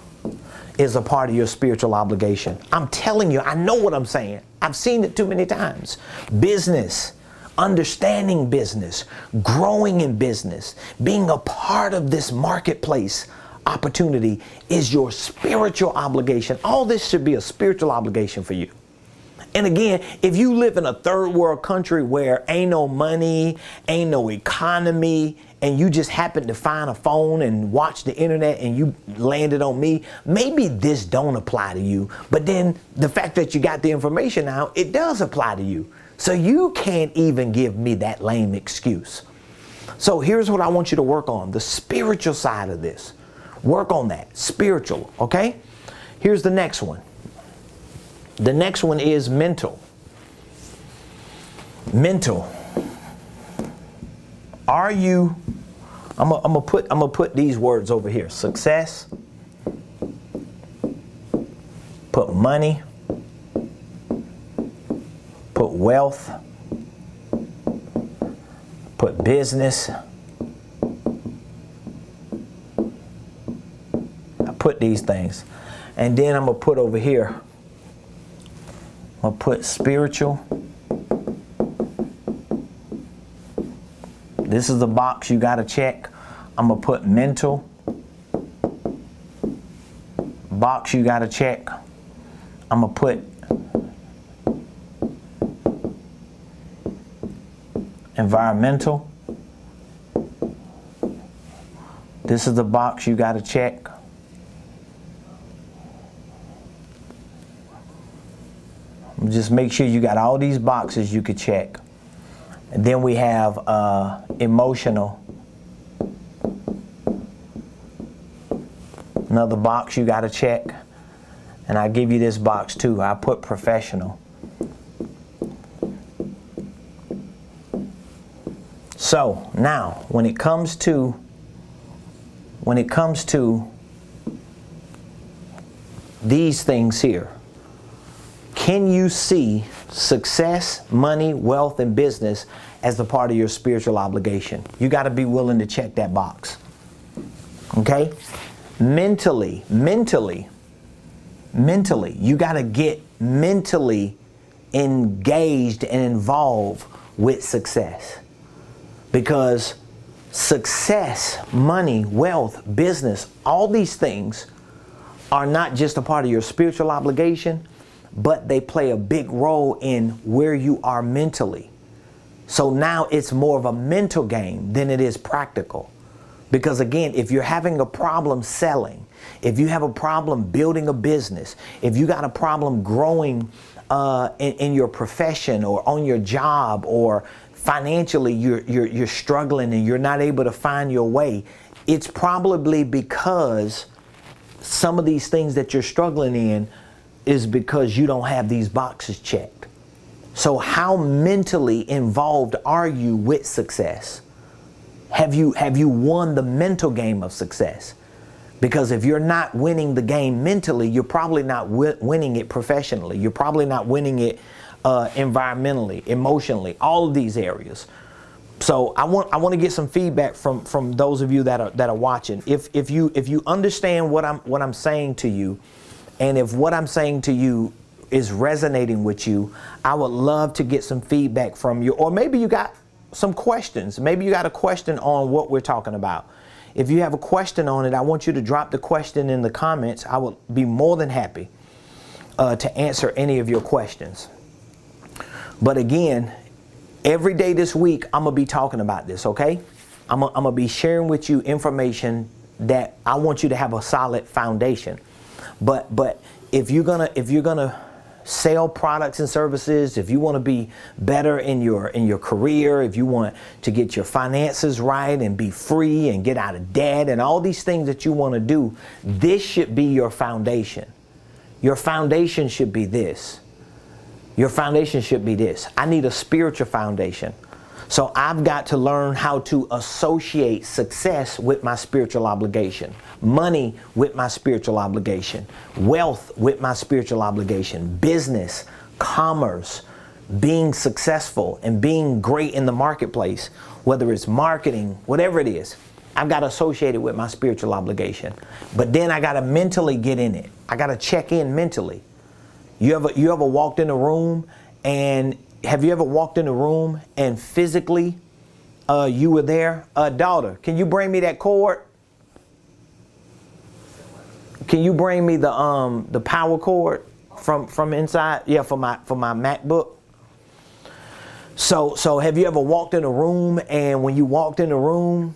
is a part of your spiritual obligation. I'm telling you, I know what I'm saying. I've seen it too many times. Business, understanding business, growing in business, being a part of this marketplace opportunity is your spiritual obligation. All this should be a spiritual obligation for you. And again, if you live in a third world country where ain't no money, ain't no economy, and you just happen to find a phone and watch the internet and you landed on me, maybe this don't apply to you. But then the fact that you got the information now, it does apply to you. So you can't even give me that lame excuse. So here's what I want you to work on, the spiritual side of this. Work on that, spiritual, okay? Here's the next one. The next one is mental. Mental. Are you, I'm gonna put these words over here. Success. Put money. Put wealth. Put business. I put these things. And then I'm gonna put over here, I'll put spiritual. This is the box you gotta check. I'm gonna put mental. Box you gotta check. I'm gonna put environmental. This is the box you gotta check. Just make sure you got all these boxes you could check. And then we have emotional. Another box you got to check. And I give you this box too. I put professional. So now when it comes to these things here, can you see success, money, wealth, and business as a part of your spiritual obligation? You got to be willing to check that box. Okay? Mentally, you got to get mentally engaged and involved with success. Because success, money, wealth, business, all these things are not just a part of your spiritual obligation, but they play a big role in where you are mentally. So now it's more of a mental game than it is practical. Because again, if you're having a problem selling, if you have a problem building a business, if you got a problem growing in your profession or on your job, or financially you're struggling and you're not able to find your way, it's probably because some of these things that you're struggling in is because you don't have these boxes checked. So how mentally involved are you with success? Have you won the mental game of success? Because if you're not winning the game mentally, you're probably not winning it professionally. You're probably not winning it environmentally, emotionally, all of these areas. So I want to get some feedback from those of you that are watching. If you understand what I'm saying to you, and if what I'm saying to you is resonating with you, I would love to get some feedback from you. Or maybe you got some questions. Maybe you got a question on what we're talking about. If you have a question on it, I want you to drop the question in the comments. I will be more than happy to answer any of your questions. But again, every day this week, I'm going to be talking about this, okay? I'm going to be sharing with you information that I want you to have a solid foundation. But if you're gonna sell products and services, if you want to be better in your career, if you want to get your finances right and be free and get out of debt and all these things that you want to do, this should be your foundation. Your foundation should be this. Your foundation should be this. I need a spiritual foundation. So I've got to learn how to associate success with my spiritual obligation, money with my spiritual obligation, wealth with my spiritual obligation, business, commerce, being successful and being great in the marketplace, whether it's marketing, whatever it is, I've got to associate it with my spiritual obligation. But then I got to mentally get in it. I got to check in mentally. You ever walked in a room, and have you ever walked in a room and physically you were there? Daughter, can you bring me that cord? Can you bring me the power cord from inside? Yeah, for my MacBook. So have you ever walked in a room, and when you walked in the room,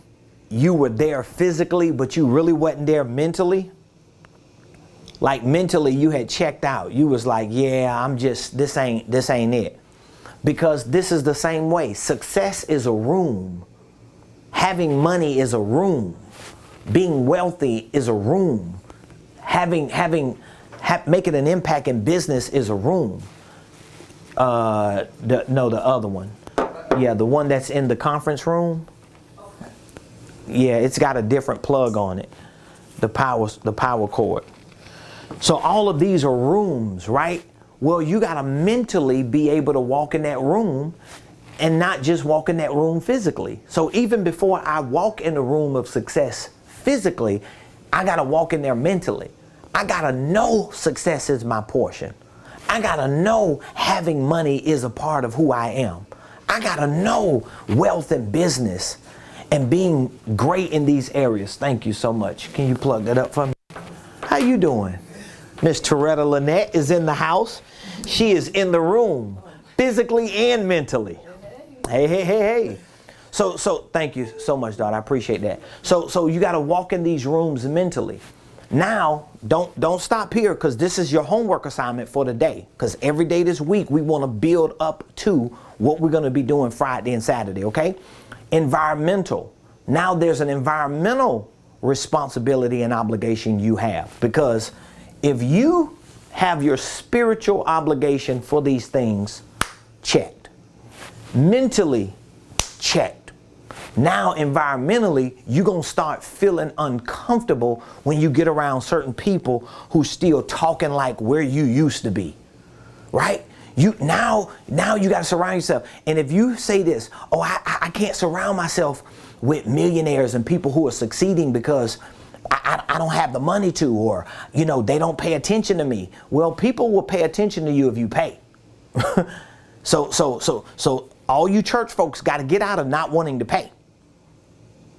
you were there physically, but you really wasn't there mentally? Like mentally you had checked out. You was like, yeah, this ain't it. Because this is the same way. Success is a room. Having money is a room. Being wealthy is a room. Making an impact in business is a room. The other one. Yeah, the one that's in the conference room. Yeah, it's got a different plug on it. The power cord. So all of these are rooms, right? Well, you got to mentally be able to walk in that room and not just walk in that room physically. So even before I walk in the room of success physically, I got to walk in there mentally. I got to know success is my portion. I got to know having money is a part of who I am. I got to know wealth and business and being great in these areas. Thank you so much. Can you plug that up for me? How you doing? Miss Toretta Lynette is in the house. She is in the room, physically and mentally. Hey. So thank you so much, daughter. I appreciate that. So you got to walk in these rooms mentally. Now, don't stop here, because this is your homework assignment for the day. Because every day this week, we want to build up to what we're going to be doing Friday and Saturday, okay? Environmental. Now there's an environmental responsibility and obligation you have, because if you have your spiritual obligation for these things checked, mentally checked, now environmentally, you're going to start feeling uncomfortable when you get around certain people who still talking like where you used to be, right? Now you got to surround yourself. And if you say this, oh, I can't surround myself with millionaires and people who are succeeding because I don't have the money to, or, they don't pay attention to me. Well, people will pay attention to you if you pay. So all you church folks got to get out of not wanting to pay.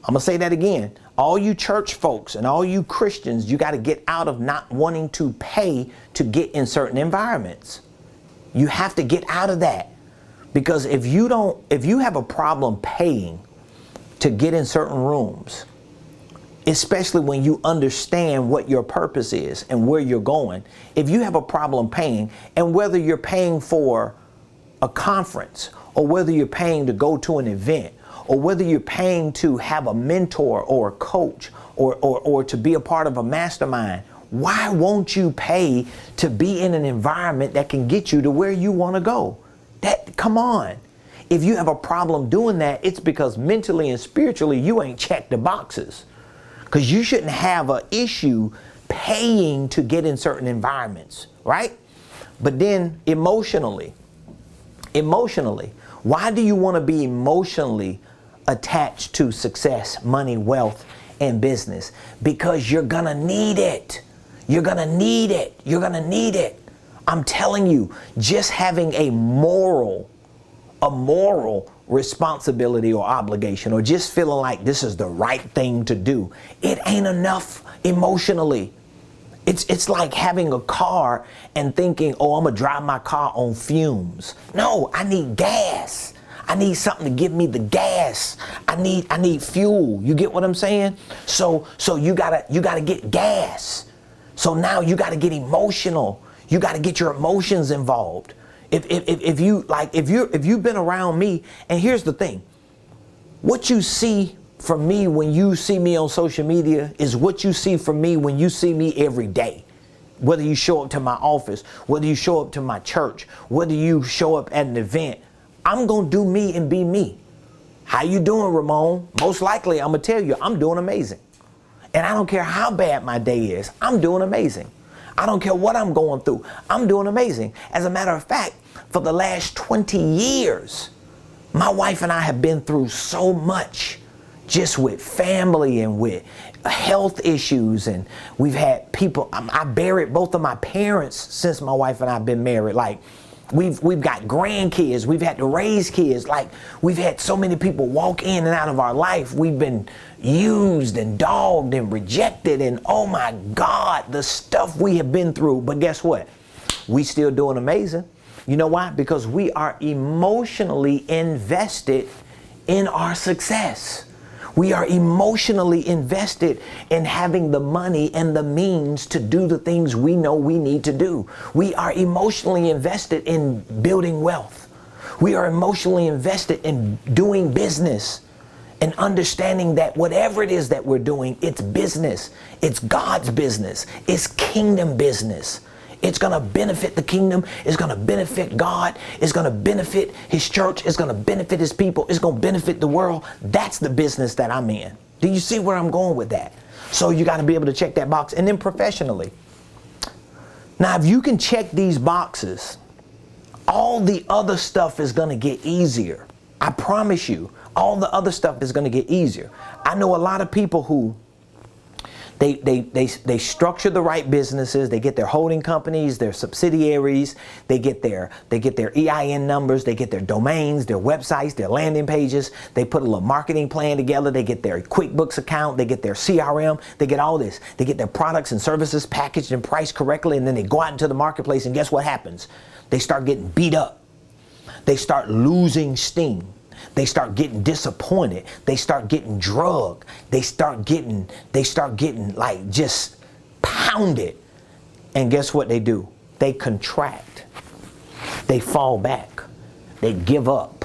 I'm going to say that again. All you church folks and all you Christians, you got to get out of not wanting to pay to get in certain environments. You have to get out of that, because if you have a problem paying to get in certain rooms, especially when you understand what your purpose is and where you're going, if you have a problem paying, and whether you're paying for a conference, or whether you're paying to go to an event, or whether you're paying to have a mentor or a coach, or to be a part of a mastermind, why won't you pay to be in an environment that can get you to where you want to go? Come on. If you have a problem doing that, it's because mentally and spiritually you ain't checked the boxes. Because you shouldn't have an issue paying to get in certain environments, right? But then emotionally, why do you want to be emotionally attached to success, money, wealth, and business? Because you're going to need it. You're going to need it. You're going to need it. I'm telling you, just having a moral responsibility or obligation, or just feeling like this is the right thing to do, it ain't enough emotionally. It's like having a car and thinking, oh, I'm gonna drive my car on fumes. No, I need gas. I need something to give me the gas. I need fuel. You get what I'm saying? So you gotta get gas. So now you gotta get emotional. You gotta get your emotions involved. If you've been around me, and here's the thing, what you see from me when you see me on social media is what you see from me when you see me every day. Whether you show up to my office, whether you show up to my church, whether you show up at an event, I'm gonna do me and be me. How you doing, Ramon? Most likely I'm gonna tell you I'm doing amazing. And I don't care how bad my day is, I'm doing amazing. I don't care what I'm going through. I'm doing amazing. As a matter of fact, for the last 20 years, my wife and I have been through so much, just with family and with health issues. And we've had people, I buried both of my parents since my wife and I have been married. Like, we've got grandkids. We've had to raise kids. Like, we've had so many people walk in and out of our life. We've been used and dogged and rejected. And oh my God, the stuff we have been through. But guess what? We still doing amazing. You know why? Because we are emotionally invested in our success. We are emotionally invested in having the money and the means to do the things we know we need to do. We are emotionally invested in building wealth. We are emotionally invested in doing business and understanding that whatever it is that we're doing, it's business. It's God's business. It's kingdom business. It's going to benefit the kingdom. It's going to benefit God. It's going to benefit his church. It's going to benefit his people. It's going to benefit the world. That's the business that I'm in. Do you see where I'm going with that? So you got to be able to check that box. And then professionally. Now, if you can check these boxes, all the other stuff is going to get easier. I promise you, all the other stuff is going to get easier. I know a lot of people who They structure the right businesses. They get their holding companies, their subsidiaries. They get their EIN numbers. They get their domains, their websites, their landing pages. They put a little marketing plan together. They get their QuickBooks account. They get their CRM. They get all this. They get their products and services packaged and priced correctly. And then they go out into the marketplace. And guess what happens? They start getting beat up. They start losing steam. They start getting disappointed. They start getting drugged. They start getting like just pounded. And guess what they do? They contract. They fall back. They give up.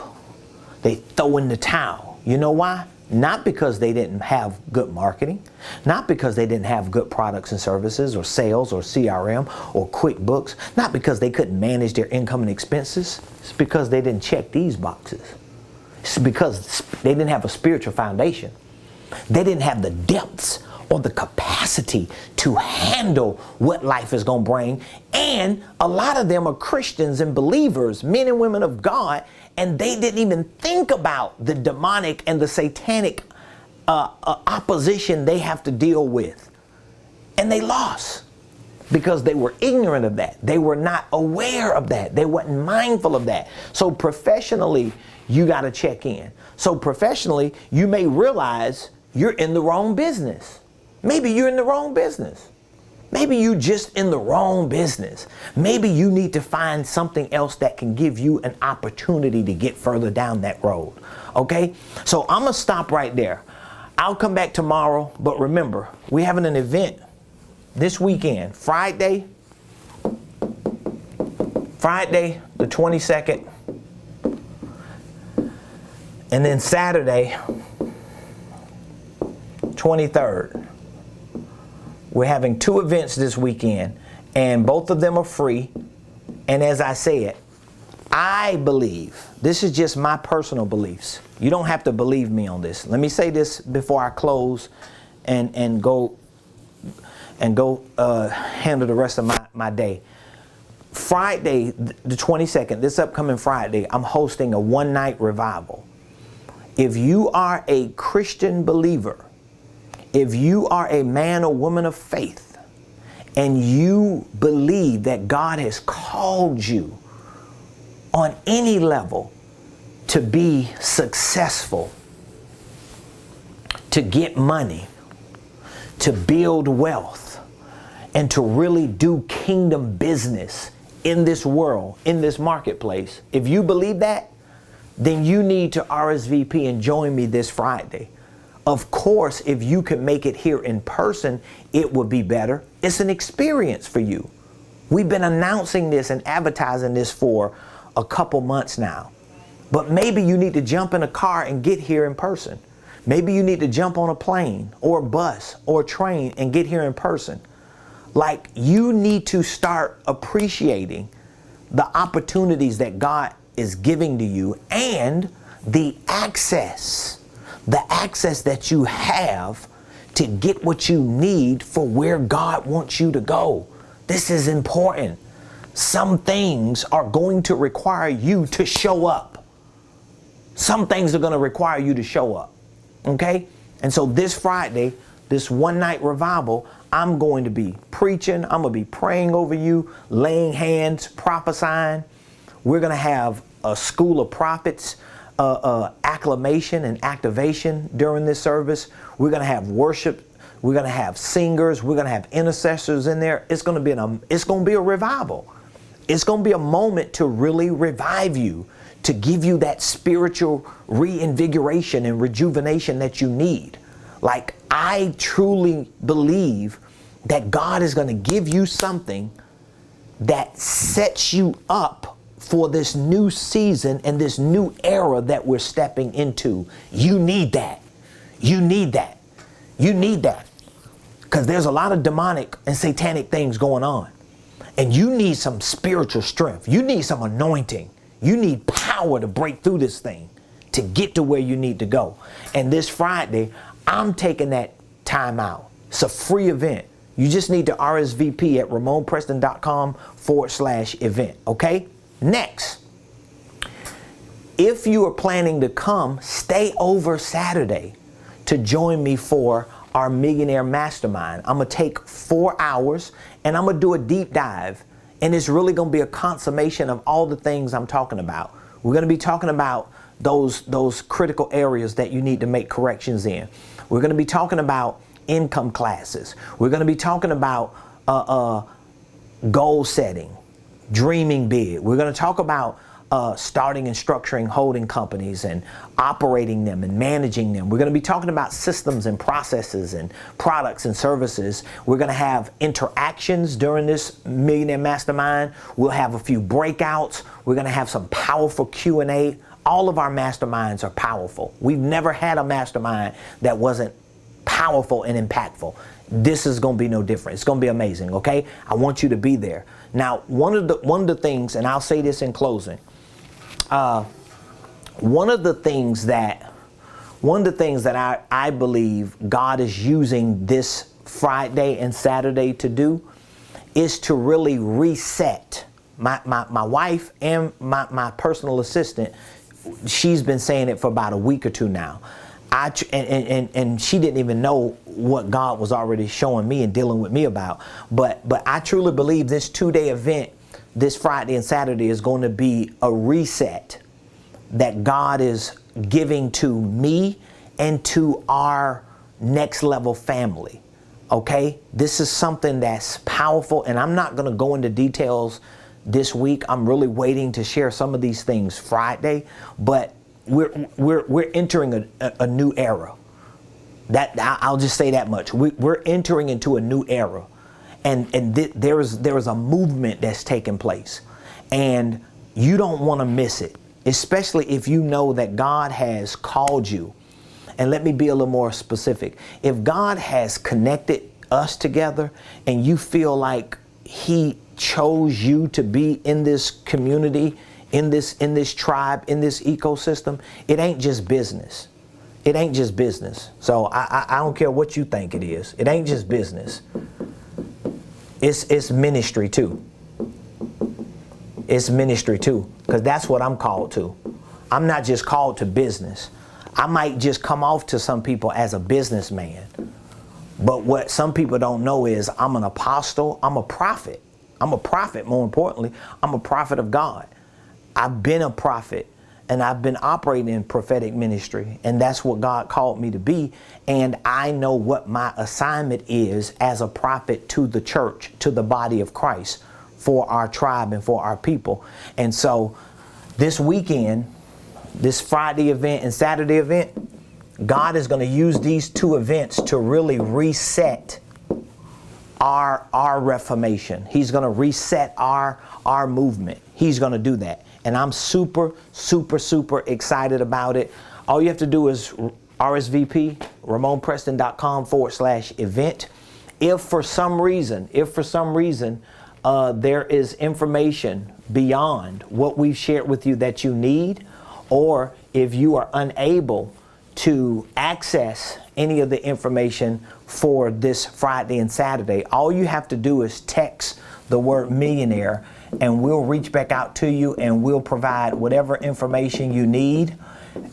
They throw in the towel. You know why? Not because they didn't have good marketing, not because they didn't have good products and services or sales or CRM or QuickBooks, not because they couldn't manage their income and expenses. It's because they didn't check these boxes. It's because they didn't have a spiritual foundation. They didn't have the depths or the capacity to handle what life is going to bring. And a lot of them are Christians and believers, men and women of God, and they didn't even think about the demonic and the satanic opposition they have to deal with. And they lost because they were ignorant of that. They were not aware of that. They weren't mindful of that. So professionally, you got to check in. So professionally, you may realize you're in the wrong business. Maybe you're in the wrong business. Maybe you just in the wrong business. Maybe you need to find something else that can give you an opportunity to get further down that road. Okay? So I'm going to stop right there. I'll come back tomorrow, but remember, we're having an event this weekend, Friday the 22nd, and then Saturday, 23rd. We're having two events this weekend, and both of them are free. And as I said, I believe, this is just my personal beliefs. You don't have to believe me on this. Let me say this before I close and go handle the rest of my day. Friday, the 22nd, this upcoming Friday, I'm hosting a one-night revival. If you are a Christian believer, if you are a man or woman of faith, and you believe that God has called you on any level to be successful, to get money, to build wealth, and to really do kingdom business in this world, in this marketplace, if you believe that, then you need to RSVP and join me this Friday. Of course, if you can make it here in person, it would be better. It's an experience for you. We've been announcing this and advertising this for a couple months now. But maybe you need to jump in a car and get here in person. Maybe you need to jump on a plane or a bus or a train and get here in person. Like, you need to start appreciating the opportunities that God is giving to you and the access that you have to get what you need for where God wants you to go. This is important. Some things are going to require you to show up. Some things are going to require you to show up. Okay? And so this Friday, this one night revival, I'm going to be preaching. I'm going to be praying over you, laying hands, prophesying. We're going to have a school of prophets, acclamation and activation during this service. We're going to have worship. We're going to have singers. We're going to have intercessors in there. It's going to be a revival. It's going to be a moment to really revive you, to give you that spiritual reinvigoration and rejuvenation that you need. Like, I truly believe that God is going to give you something that sets you up for this new season and this new era that we're stepping into. You need that. You need that. You need that. Because there's a lot of demonic and satanic things going on. And you need some spiritual strength. You need some anointing. You need power to break through this thing, to get to where you need to go. And this Friday, I'm taking that time out. It's a free event. You just need to RSVP at Ramonepreston.com/event. Okay? Next, if you are planning to come, stay over Saturday to join me for our Millionaire Mastermind. I'm going to take 4 hours and I'm going to do a deep dive. And it's really going to be a consummation of all the things I'm talking about. We're going to be talking about those critical areas that you need to make corrections in. We're going to be talking about income classes. We're going to be talking about goal setting, dreaming big. We're going to talk about starting and structuring holding companies and operating them and managing them. We're going to be talking about systems and processes and products and services. We're going to have interactions during this Millionaire Mastermind. We'll have a few breakouts. We're going to have some powerful Q&A. All of our masterminds are powerful. We've never had a mastermind that wasn't powerful and impactful. This is going to be no different. It's going to be amazing, okay? I want you to be there. Now, one of the things, and I'll say this in closing, one of the things that I believe God is using this Friday and Saturday to do is to really reset. My wife and my personal assistant, she's been saying it for about a week or two now. And she didn't even know what God was already showing me and dealing with me about. But I truly believe this 2-day event, this Friday and Saturday, is going to be a reset that God is giving to me and to our next level family. Okay? This is something that's powerful, and I'm not going to go into details this week. I'm really waiting to share some of these things Friday, but we're entering a new era. That I'll just say that much. We're entering into a new era, and there is a movement that's taking place, and you don't want to miss it, especially if you know that God has called you. And let me be a little more specific. If God has connected us together, and you feel like He chose you to be in this community, in this tribe, in this ecosystem, it ain't just business. It ain't just business. So I don't care what you think it is. It ain't just business. It's ministry too. It's ministry too, because that's what I'm called to. I'm not just called to business. I might just come off to some people as a businessman, but what some people don't know is I'm an apostle. I'm a prophet. I'm a prophet. More importantly, I'm a prophet of God. I've been a prophet, and I've been operating in prophetic ministry, and that's what God called me to be. And I know what my assignment is as a prophet to the church, to the body of Christ, for our tribe and for our people. And so this weekend, this Friday event and Saturday event, God is going to use these two events to really reset our reformation. He's going to reset our movement. He's going to do that. And I'm super, super, super excited about it. All you have to do is RSVP, Ramonepreston.com/event. If for some reason there is information beyond what we've shared with you that you need, or if you are unable to access any of the information for this Friday and Saturday, all you have to do is text the word millionaire, and we'll reach back out to you and we'll provide whatever information you need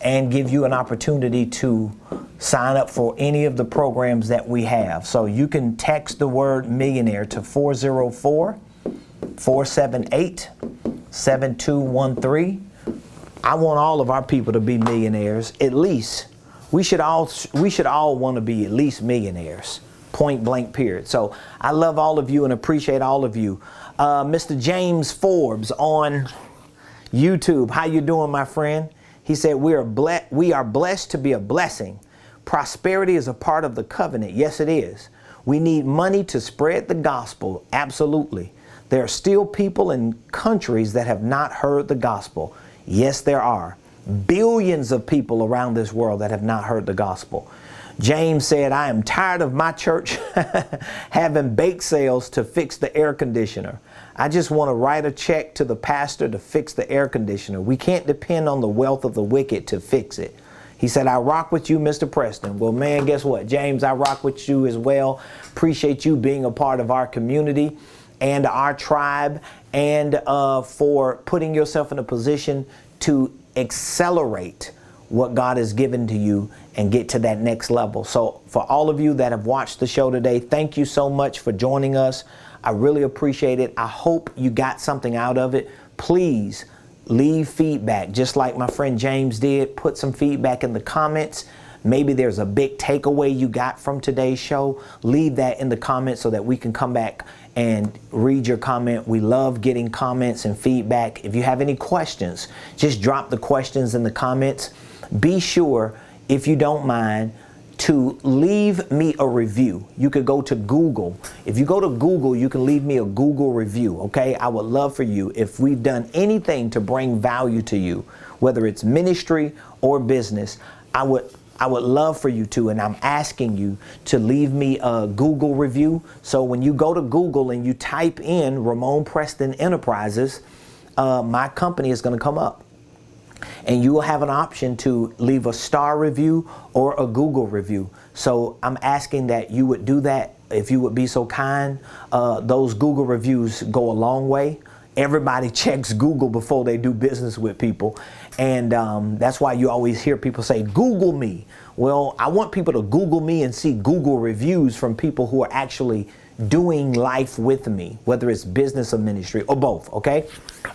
and give you an opportunity to sign up for any of the programs that we have. So you can text the word millionaire to 404-478-7213. I want all of our people to be millionaires. At least we should all want to be at least millionaires. Point blank period. So I love all of you and appreciate all of you. Mr. James Forbes on YouTube. How you doing, my friend? He said, we are blessed to be a blessing. Prosperity is a part of the covenant. Yes, it is. We need money to spread the gospel. Absolutely. There are still people in countries that have not heard the gospel. Yes, there are. Billions of people around this world that have not heard the gospel. James said, I am tired of my church having bake sales to fix the air conditioner. I just want to write a check to the pastor to fix the air conditioner. We can't depend on the wealth of the wicked to fix it. He said, I rock with you, Mr. Preston. Well, man, guess what? James, I rock with you as well. Appreciate you being a part of our community and our tribe, and for putting yourself in a position to accelerate what God has given to you and get to that next level. So for all of you that have watched the show today, thank you so much for joining us. I really appreciate it. I hope you got something out of it. Please leave feedback, just like my friend James did. Put some feedback in the comments. Maybe there's a big takeaway you got from today's show. Leave that in the comments so that we can come back and read your comment. We love getting comments and feedback. If you have any questions, just drop the questions in the comments. Be sure, if you don't mind, to leave me a review. You could go to Google. If you go to Google, you can leave me a Google review, okay? I would love for you, if we've done anything to bring value to you, whether it's ministry or business, I would love for you to, and I'm asking you to leave me a Google review. So when you go to Google and you type in Ramonepreston Enterprises, my company is going to come up. And you will have an option to leave a star review or a Google review. So I'm asking that you would do that, if you would be so kind. Those Google reviews go a long way. Everybody checks Google before they do business with people. And that's why you always hear people say, Google me. Well, I want people to Google me and see Google reviews from people who are actually doing life with me, whether it's business or ministry or both, okay?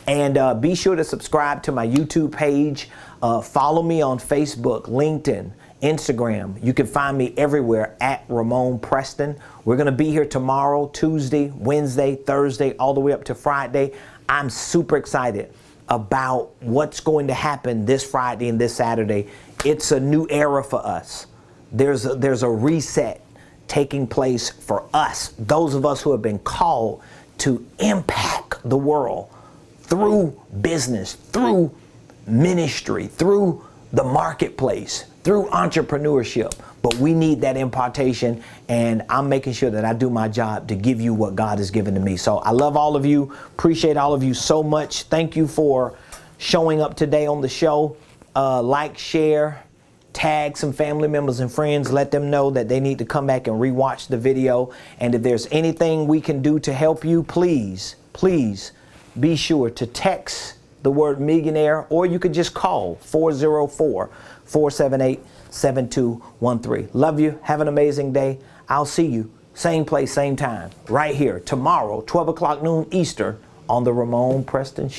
And be sure to subscribe to my YouTube page. Follow me on Facebook, LinkedIn, Instagram. You can find me everywhere at Ramonepreston. We're going to be here tomorrow, Tuesday, Wednesday, Thursday, all the way up to Friday. I'm super excited about what's going to happen this Friday and this Saturday. It's a new era for us. There's a reset taking place for us, those of us who have been called to impact the world through business, through ministry, through the marketplace, through entrepreneurship. But we need that impartation, and I'm making sure that I do my job to give you what God has given to me. So I love all of you, appreciate all of you so much. Thank you for showing up today on the show. Like, share, tag some family members and friends. Let them know that they need to come back and rewatch the video. And if there's anything we can do to help you, please be sure to text the word millionaire, or you could just call 404-478-7213. Love you. Have an amazing day. I'll see you same place, same time, right here tomorrow, 12 o'clock noon Eastern on the Ramonepreston Show.